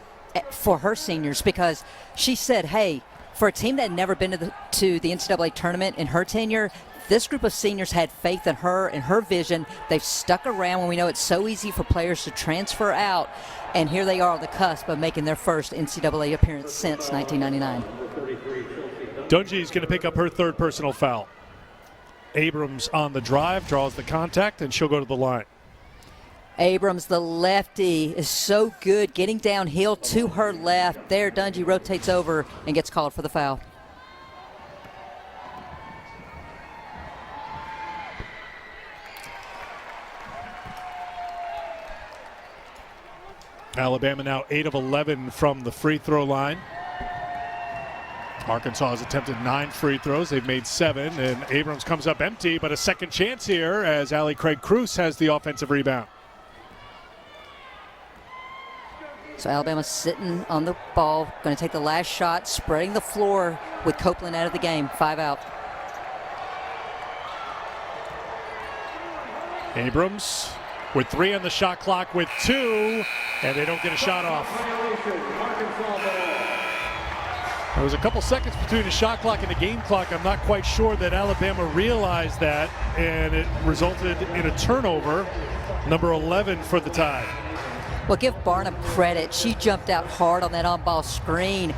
for her seniors, because she said, hey, for a team that had never been to the NCAA tournament in her tenure, this group of seniors had faith in her and her vision. They've stuck around when we know it's so easy for players to transfer out. And here they are on the cusp of making their first NCAA appearance since 1999. Dungy's going to pick up her third personal foul. Abrams on the drive, draws the contact, and she'll go to the line. Abrams, the lefty, is so good getting downhill to her left. There, Dungy rotates over and gets called for the foul. Alabama now 8 of 11 from the free throw line. Arkansas has attempted 9 free throws. They've made 7, and Abrams comes up empty, but a second chance here as Allie Craig Cruz has the offensive rebound. So Alabama's sitting on the ball, going to take the last shot, spreading the floor with Copeland out of the game, 5 out. Abrams with 3 on the shot clock with 2, and they don't get a shot off. There was a couple seconds between the shot clock and the game clock. I'm not quite sure that Alabama realized that, and it resulted in a turnover, number 11 for the Tide. Well, give Barnum credit. She jumped out hard on that on-ball screen,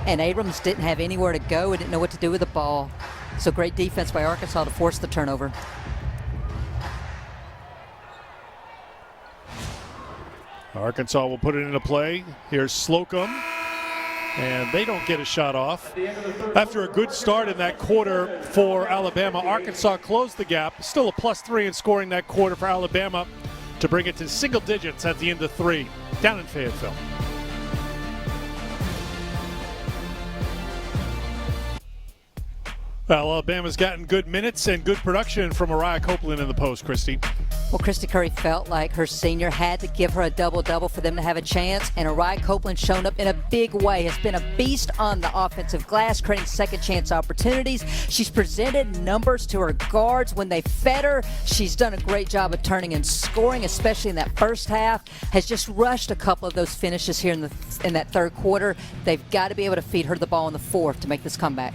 and Abrams didn't have anywhere to go and didn't know what to do with the ball. So great defense by Arkansas to force the turnover. Arkansas will put it into play. Here's Slocum, and they don't get a shot off. After a good start in that quarter for Alabama, Arkansas closed the gap. Still a +3 in scoring that quarter for Alabama to bring it to single digits at the end of 3 down in Fayetteville. Well, Alabama's gotten good minutes and good production from Mariah Copeland in the post, Christy. Well, Christy Curry felt like her senior had to give her a double-double for them to have a chance, and Mariah Copeland shown up in a big way, has been a beast on the offensive glass, creating second-chance opportunities. She's presented numbers to her guards when they fed her. She's done a great job of turning and scoring, especially in that first half. Has just rushed a couple of those finishes here in that third quarter. They've got to be able to feed her the ball in the fourth to make this comeback.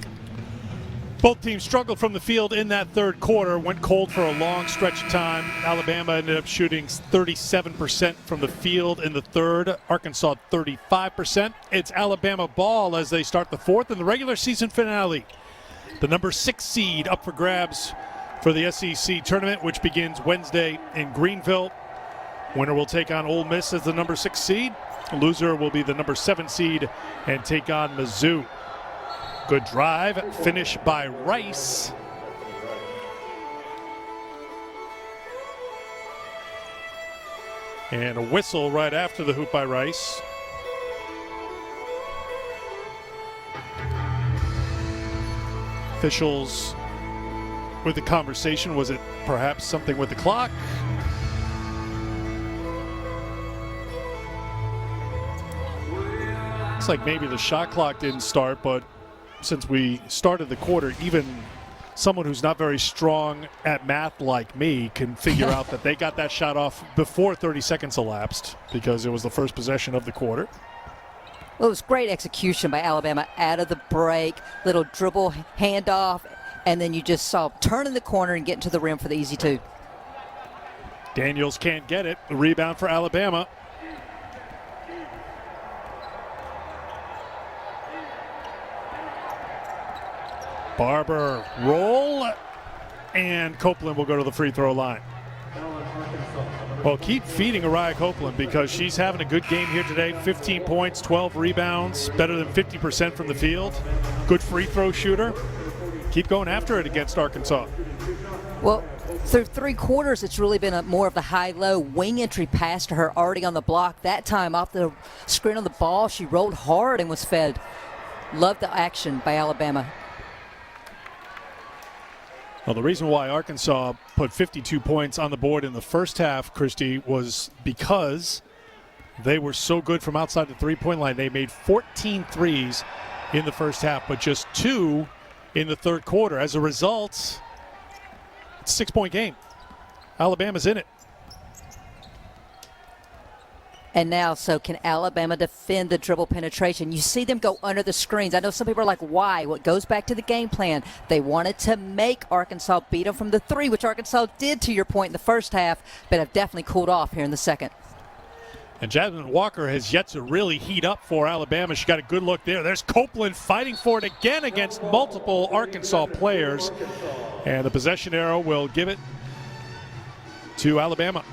Both teams struggled from the field in that third quarter, went cold for a long stretch of time. Alabama ended up shooting 37% from the field in the third. Arkansas 35%. It's Alabama ball as they start the fourth in the regular season finale. The number 6 seed up for grabs for the SEC tournament, which begins Wednesday in Greenville. Winner will take on Ole Miss as the number 6 seed. Loser will be the number 7 seed and take on Mizzou. Good drive, finish by Rice. And a whistle right after the hoop by Rice. Officials with the conversation. Was it perhaps something with the clock? Looks like maybe the shot clock didn't start, but since we started the quarter, even someone who's not very strong at math like me can figure out that they got that shot off before 30 seconds elapsed because it was the first possession of the quarter. Well, it was great execution by Alabama out of the break, little dribble handoff, and then you just saw turn in the corner and get into the rim for the easy two. Daniels can't get it. The rebound for Alabama. Barber roll, and Copeland will go to the free throw line. Well, keep feeding Mariah Copeland because she's having a good game here today. 15 points, 12 rebounds, better than 50% from the field. Good free throw shooter. Keep going after it against Arkansas. Well, through three quarters, it's really been more of the high-low wing entry pass to her already on the block. That time off the screen on the ball, she rolled hard and was fed. Loved the action by Alabama. Well, the reason why Arkansas put 52 points on the board in the first half, Christy, was because they were so good from outside the three-point line. They made 14 threes in the first half, but just 2 in the third quarter. As a result, it's a 6-point game. Alabama's in it. And now, so can Alabama defend the dribble penetration? You see them go under the screens. I know some people are like, why? Well, it goes back to the game plan. They wanted to make Arkansas beat them from the three, which Arkansas did, to your point, in the first half, but have definitely cooled off here in the second. And Jasmine Walker has yet to really heat up for Alabama. She got a good look there. There's Copeland fighting for it again against multiple Arkansas players. And the possession arrow will give it to Alabama.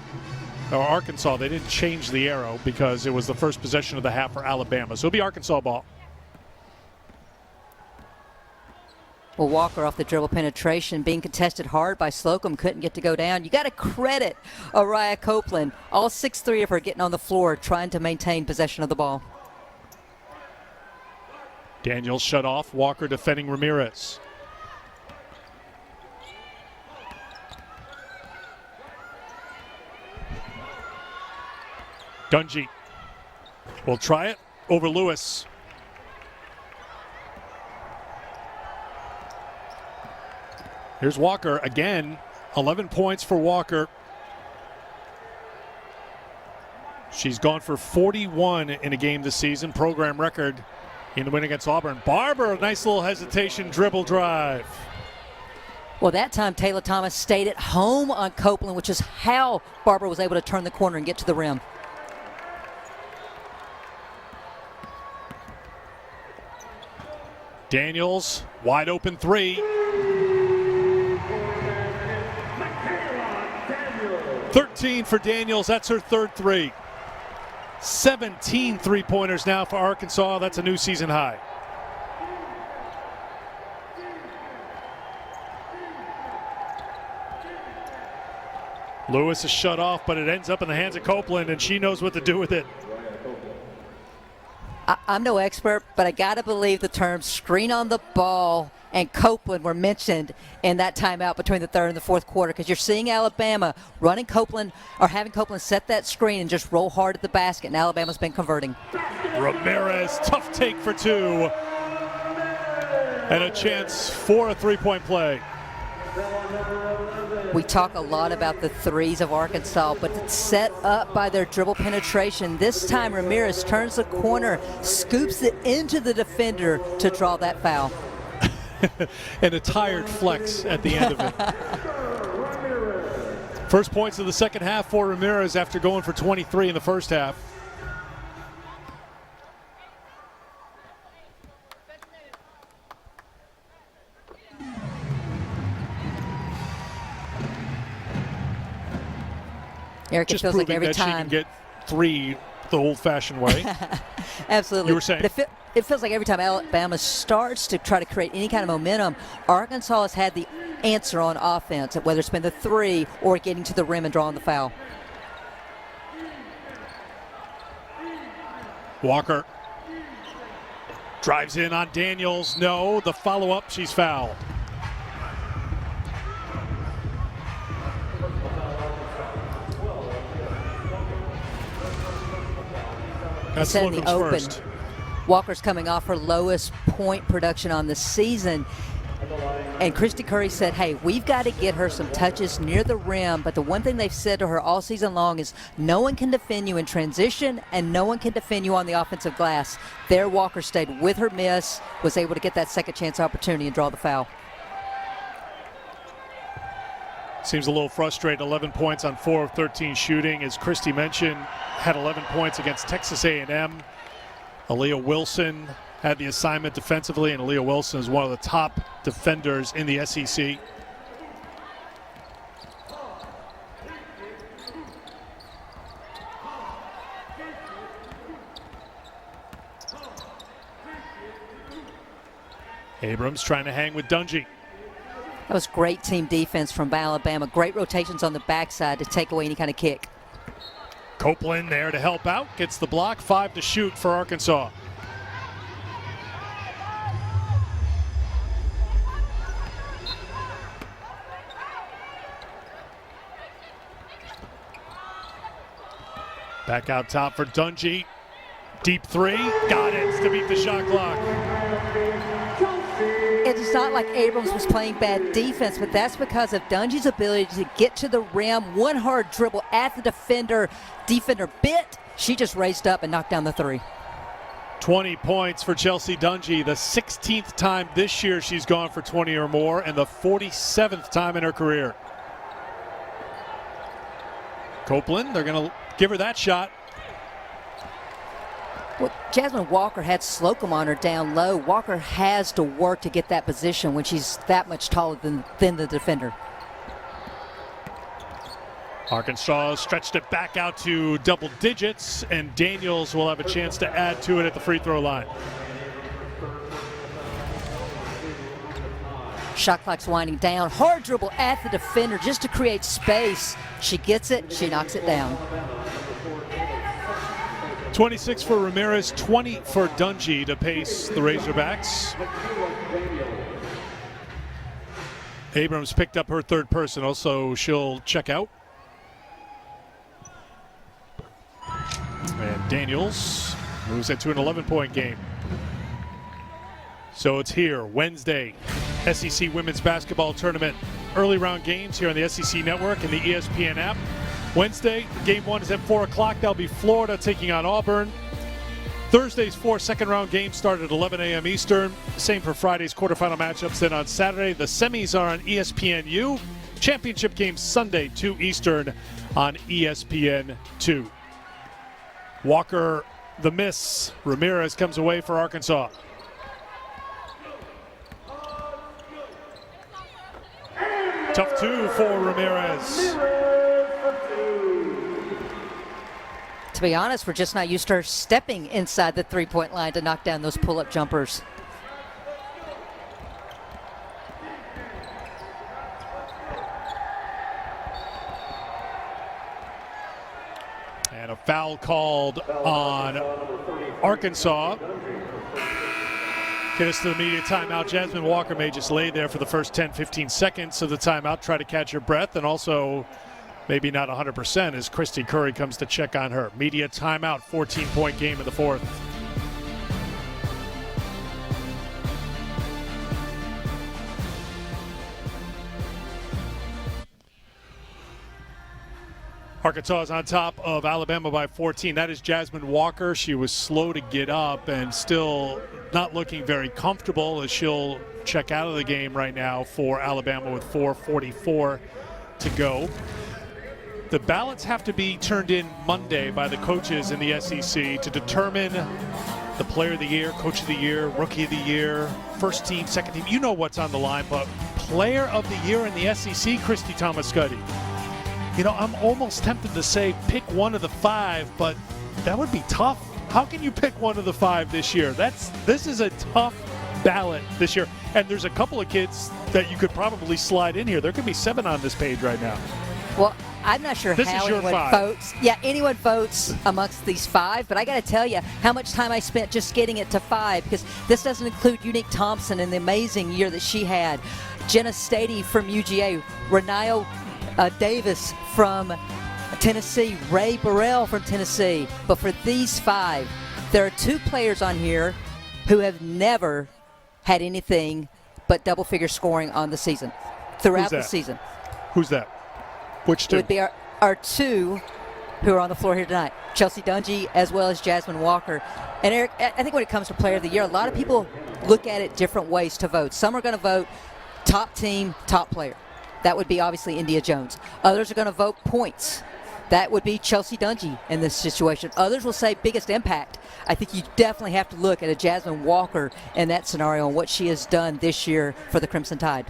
Or Arkansas. They didn't change the arrow because it was the first possession of the half for Alabama. So it'll be Arkansas ball. Well, Walker off the dribble penetration, being contested hard by Slocum, couldn't get to go down. You got to credit Mariah Copeland. All 6'3" of her getting on the floor, trying to maintain possession of the ball. Daniels shut off. Walker defending Ramirez. Dungy will try it over Lewis. Here's Walker again. 11 points for Walker. She's gone for 41 in a game this season. Program record in the win against Auburn. Barber, nice little hesitation dribble drive. Well, that time Taylor Thomas stayed at home on Copeland, which is how Barber was able to turn the corner and get to the rim. Daniels, wide open three. 13 for Daniels. That's her third three. 17 three-pointers now for Arkansas. That's a new season high. Lewis is shut off, but it ends up in the hands of Copeland, and she knows what to do with it. I'm no expert, but I got to believe the term screen on the ball and Copeland were mentioned in that timeout between the third and the fourth quarter, because you're seeing Alabama running Copeland or having Copeland set that screen and just roll hard at the basket, and Alabama's been converting. Ramirez, tough take for two. And a chance for a three-point play. We talk a lot about the threes of Arkansas, but it's set up by their dribble penetration. This time Ramirez turns the corner, scoops it into the defender to draw that foul. And a tired flex at the end of it. First points of the second half for Ramirez after going for 23 in the first half. Eric, it Just feels like proving every that she time. can get three the old-fashioned way. Absolutely. You were saying? But it feels like every time Alabama starts to try to create any kind of momentum, Arkansas has had the answer on offense, whether it's been the three or getting to the rim and drawing the foul. Walker drives in on Daniels. No, the follow-up, she's fouled. That's Set in the Slocum's open. first. Walker's coming off her lowest point production on the season. And Christy Curry said, hey, we've got to get her some touches near the rim. But the one thing they've said to her all season long is no one can defend you in transition and no one can defend you on the offensive glass. There, Walker stayed with her miss, was able to get that second chance opportunity and draw the foul. Seems a little frustrated. 11 points on 4 of 13 shooting. As Christy mentioned, had 11 points against Texas A&M. Aaliyah Wilson had the assignment defensively, and Aaliyah Wilson is one of the top defenders in the SEC. Abrams trying to hang with Dungy. That was great team defense from Alabama. Great rotations on the backside to take away any kind of kick. Copeland there to help out. Gets the block. 5 to shoot for Arkansas. Back out top for Dungy. Deep three. Got it to beat the shot clock. It's not like Abrams was playing bad defense, but that's because of Dungy's ability to get to the rim. One hard dribble at the defender. Defender bit. She just raised up and knocked down the three. 20 points for Chelsea Dungy. The 16th time this year she's gone for 20 or more, and the 47th time in her career. Copeland, they're going to give her that shot. Well, Jasmine Walker had Slocum on her down low. Walker has to work to get that position when she's that much taller than the defender. Arkansas stretched it back out to double digits, and Daniels will have a chance to add to it at the free throw line. Shot clock's winding down. Hard dribble at the defender just to create space. She gets it, she knocks it down. 26 for Ramirez, 20 for Dungy to pace the Razorbacks. Abrams picked up her third personal, so she'll check out. And Daniels moves it to an 11-point game. So it's here, Wednesday, SEC Women's Basketball Tournament. Early round games here on the SEC Network and the ESPN app. Wednesday, game 1 is at 4 o'clock. That'll be Florida taking on Auburn. Thursday's 4 second-round games start at 11 a.m. Eastern. Same for Friday's quarterfinal matchups. Then on Saturday, the semis are on ESPNU. Championship game Sunday, 2 Eastern on ESPN2. Walker, the miss. Ramirez comes away for Arkansas. Tough 2 for Ramirez. To be honest, we're just not used to her stepping inside the three-point line to knock down those pull-up jumpers. And a foul called on Arkansas. Get us to the media timeout. Jasmine Walker may just lay there for the first 10, 15 seconds of the timeout, try to catch her breath, and also maybe not 100% as Christy Curry comes to check on her. Media timeout, 14-point game in the fourth. Arkansas is on top of Alabama by 14. That is Jasmine Walker. She was slow to get up and still not looking very comfortable as she'll check out of the game right now for Alabama with 4:44 to go. The ballots have to be turned in Monday by the coaches in the SEC to determine the player of the year, coach of the year, rookie of the year, first team, second team. You know what's on the line, but player of the year in the SEC, Christy Thomas-Scuddy. You know, I'm almost tempted to say pick one of the five, but that would be tough. How can you pick one of the five this year? This is a tough ballot this year. And there's a couple of kids that you could probably slide in here. There could be 7 on this page right now. Well, I'm not sure This how is your anyone 5. votes. Yeah, anyone votes amongst these 5, but I got to tell you how much time I spent just getting it to 5, because this doesn't include Unique Thompson and the amazing year that she had, Jenna Stady from UGA, Renio Davis from Tennessee, Ray Burrell from Tennessee. But for these 5, there are 2 players on here who have never had anything but double-figure scoring on the season, throughout the season. Who's that? Which 2? It would be our 2 who are on the floor here tonight, Chelsea Dungy as well as Jasmine Walker. And Eric, I think when it comes to player of the year, a lot of people look at it different ways to vote. Some are going to vote top team, top player. That would be obviously India Jones. Others are going to vote points. That would be Chelsea Dungy in this situation. Others will say biggest impact. I think you definitely have to look at a Jasmine Walker in that scenario and what she has done this year for the Crimson Tide.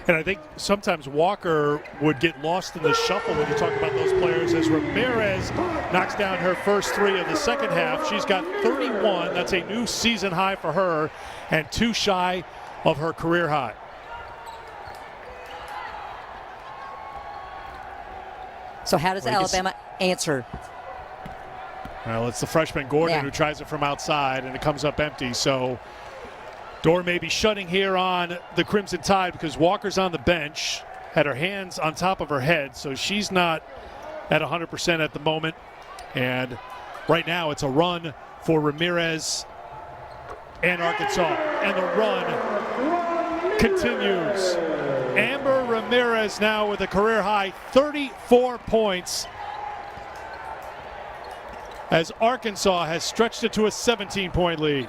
And I think sometimes Walker would get lost in the shuffle when you talk about those players as Ramirez knocks down her first 3 of the second half. She's got 31. That's a new season high for her and 2 shy of her career high. So how does Alabama answer? Well, it's the freshman Gordon Yeah. who tries it from outside, and it comes up empty. So door may be shutting here on the Crimson Tide because Walker's on the bench, had her hands on top of her head, so she's not at 100% at the moment. And right now it's a run for Ramirez and Arkansas. And the run continues. Amber Ramirez now with a career-high 34 points as Arkansas has stretched it to a 17-point lead.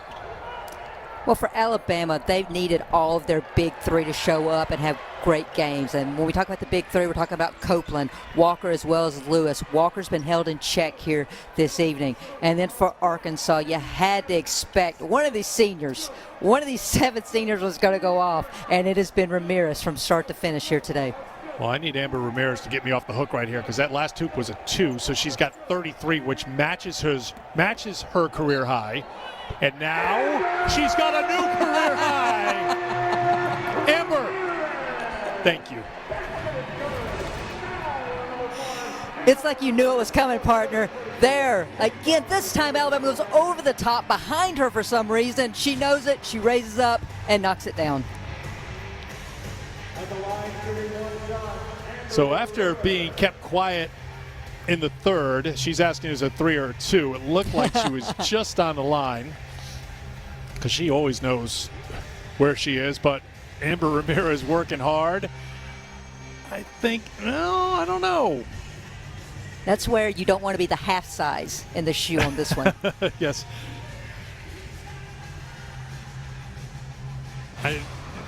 Well, for Alabama, they've needed all of their big 3 to show up and have great games. And when we talk about the big 3, we're talking about Copeland, Walker, as well as Lewis. Walker's been held in check here this evening. And then for Arkansas, you had to expect one of these 7 seniors was going to go off, and it has been Ramirez from start to finish here today. Well, I need Amber Ramirez to get me off the hook right here because that last hoop was a 2, so she's got 33, which matches her career high. And now she's got a new career high. Amber, thank you. It's like you knew it was coming, partner. There. Again, this time Alabama goes over the top behind her for some reason. She knows it. She raises up and knocks it down. So after being kept quiet in the third, she's asking is it a 3 or a 2. It looked like she was just on the line because she always knows where she is. But Amber Ramirez working hard. I think, no, I don't know. That's where you don't want to be the half size in the shoe on this one. Yes.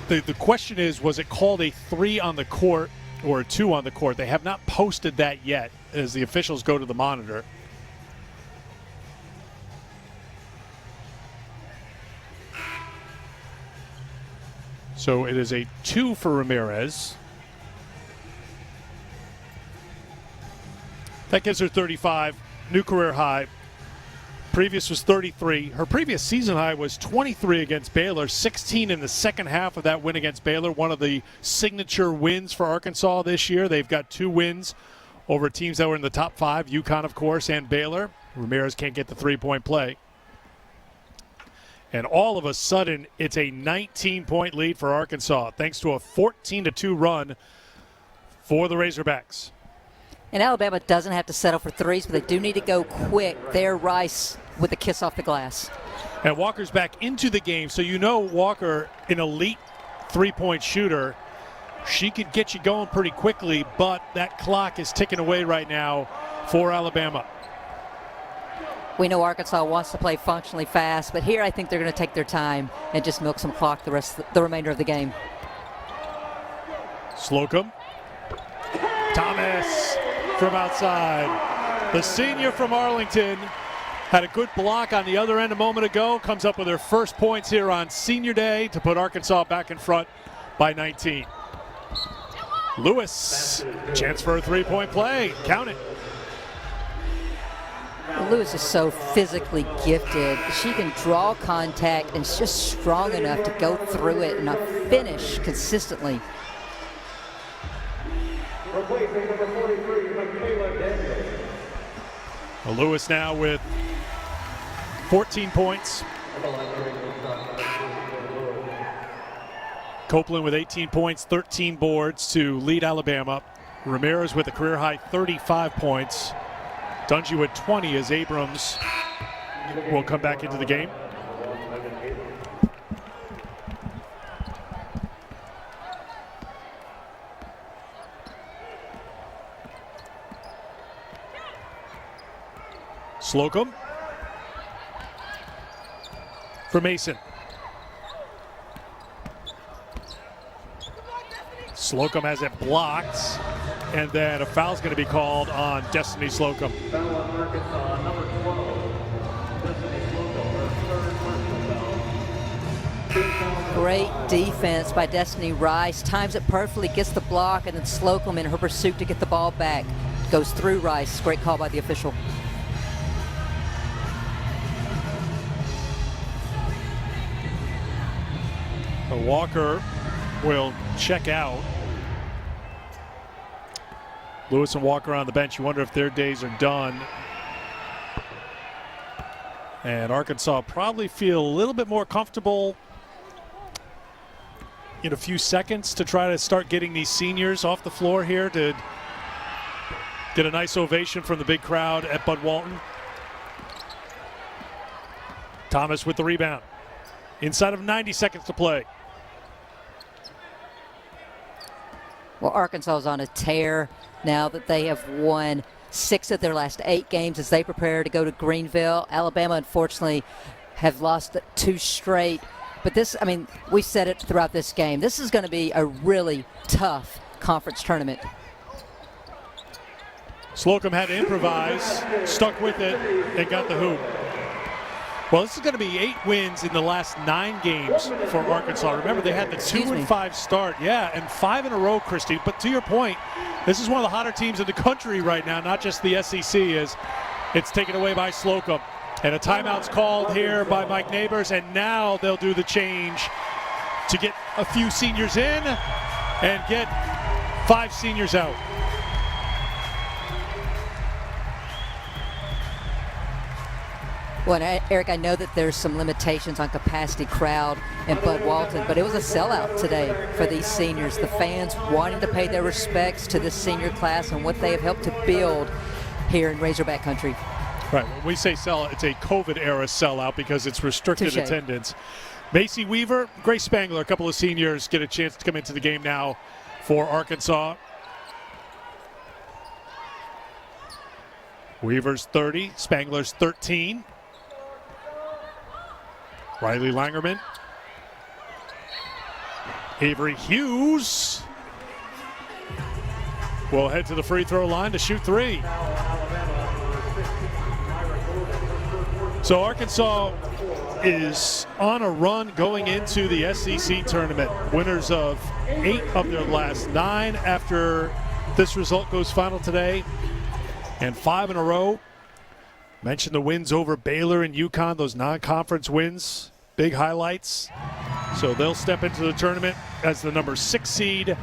The question is, was it called a 3 on the court or a 2 on the court? They have not posted that yet as the officials go to the monitor. So it is a 2 for Ramirez. That gives her 35, new career high. Previous was 33. Her previous season high was 23 against Baylor, 16 in the second half of that win against Baylor, one of the signature wins for Arkansas this year. They've got 2 wins over teams that were in the top 5, UConn, of course, and Baylor. Ramirez can't get the 3-point play. And all of a sudden, it's a 19-point lead for Arkansas, thanks to a 14-2 run for the Razorbacks. And Alabama doesn't have to settle for threes, but they do need to go quick. There, Rice with the kiss off the glass. And Walker's back into the game, so you know Walker, an elite three-point shooter, she could get you going pretty quickly, but that clock is ticking away right now for Alabama. We know Arkansas wants to play functionally fast, but here I think they're going to take their time and just milk some clock the remainder of the game. Slocum. Thomas from outside. The senior from Arlington had a good block on the other end a moment ago. Comes up with her first points here on senior day to put Arkansas back in front by 19. Lewis, chance for a three-point play. Count it. Lewis is so physically gifted. She can draw contact and is just strong enough to go through it and finish consistently. Lewis now with 14 points. Copeland with 18 points, 13 boards to lead Alabama. Ramirez with a career-high 35 points. Dungy with 20 as Abrams will come back into the game. Slocum for Mason. Slocum has it blocked, and then a foul's going to be called on Destiny Slocum. Great defense by Destiny Rice. Times it perfectly, gets the block, and then Slocum in her pursuit to get the ball back goes through Rice. Great call by the official. Walker will check out. Lewis and Walker on the bench. You wonder if their days are done. And Arkansas probably feel a little bit more comfortable in a few seconds to try to start getting these seniors off the floor here to get a nice ovation from the big crowd at Bud Walton. Thomas with the rebound. Inside of 90 seconds to play. Well, Arkansas is on a tear now that they have won 6 of their last 8 games as they prepare to go to Greenville. Alabama, unfortunately, have lost 2 straight. But this, I mean, we said it throughout this game. This is going to be a really tough conference tournament. Slocum had to improvise, stuck with it, and got the hoop. Well, this is going to be 8 wins in the last 9 games for Arkansas. Remember, they had the 2-5 start. Yeah, and 5 in a row, Christy. But to your point, this is one of the hotter teams in the country right now, not just the SEC. Is it's taken away by Slocum. And a timeout's called here by Mike Neighbors, and now they'll do the change to get a few seniors in and get 5 seniors out. Well, Eric, I know that there's some limitations on capacity crowd in Bud Walton, but it was a sellout today for these seniors. The fans wanting to pay their respects to this senior class and what they have helped to build here in Razorback country. Right, when we say sellout, it's a COVID-era sellout because it's restricted Touché. attendance. Macy Weaver, Grace Spangler, a couple of seniors get a chance to come into the game now for Arkansas. Weaver's 30, Spangler's 13. Riley Langerman. Avery Hughes will head to the free throw line to shoot 3. So Arkansas is on a run going into the SEC tournament. Winners of 8 of their last 9 after this result goes final today. And 5 in a row. Mentioned the wins over Baylor and UConn, those non-conference wins, big highlights. So they'll step into the tournament as the number 6 seed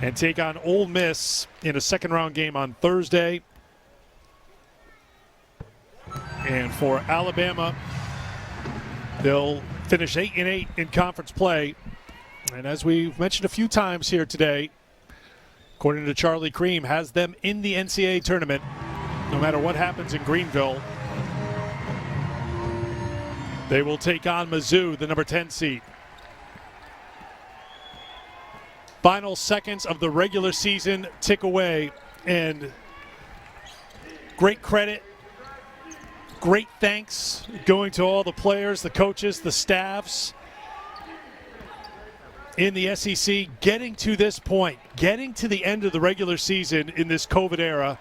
and take on Ole Miss in a second-round game on Thursday. And for Alabama, they'll finish 8-8 in conference play. And as we've mentioned a few times here today, according to Charlie Cream, has them in the NCAA tournament no matter what happens in Greenville. They will take on Mizzou, the number 10 seed. Final seconds of the regular season tick away, and great credit, great thanks going to all the players, the coaches, the staffs in the SEC getting to this point, getting to the end of the regular season in this COVID era.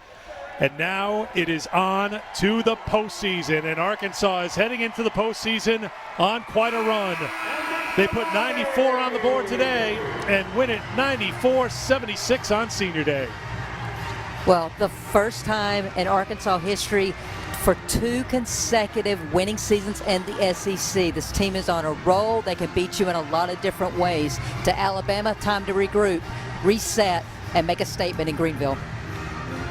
And now it is on to the postseason, and Arkansas is heading into the postseason on quite a run. They put 94 on the board today and win it 94-76 on Senior Day. Well, the first time in Arkansas history for 2 consecutive winning seasons in the SEC. This team is on a roll. They can beat you in a lot of different ways. To Alabama, time to regroup, reset, and make a statement in Greenville.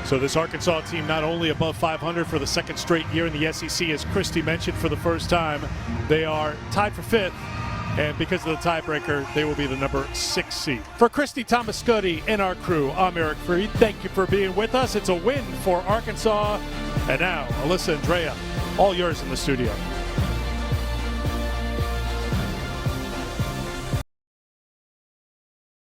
So this Arkansas team not only above 500 for the second straight year in the SEC, as Christy mentioned for the first time, they are tied for 5th. And because of the tiebreaker, they will be the number 6 seed. For Christy Thomas-Scuddy and our crew, I'm Eric Freed. Thank you for being with us. It's a win for Arkansas. And now, Alyssa Andrea, all yours in the studio.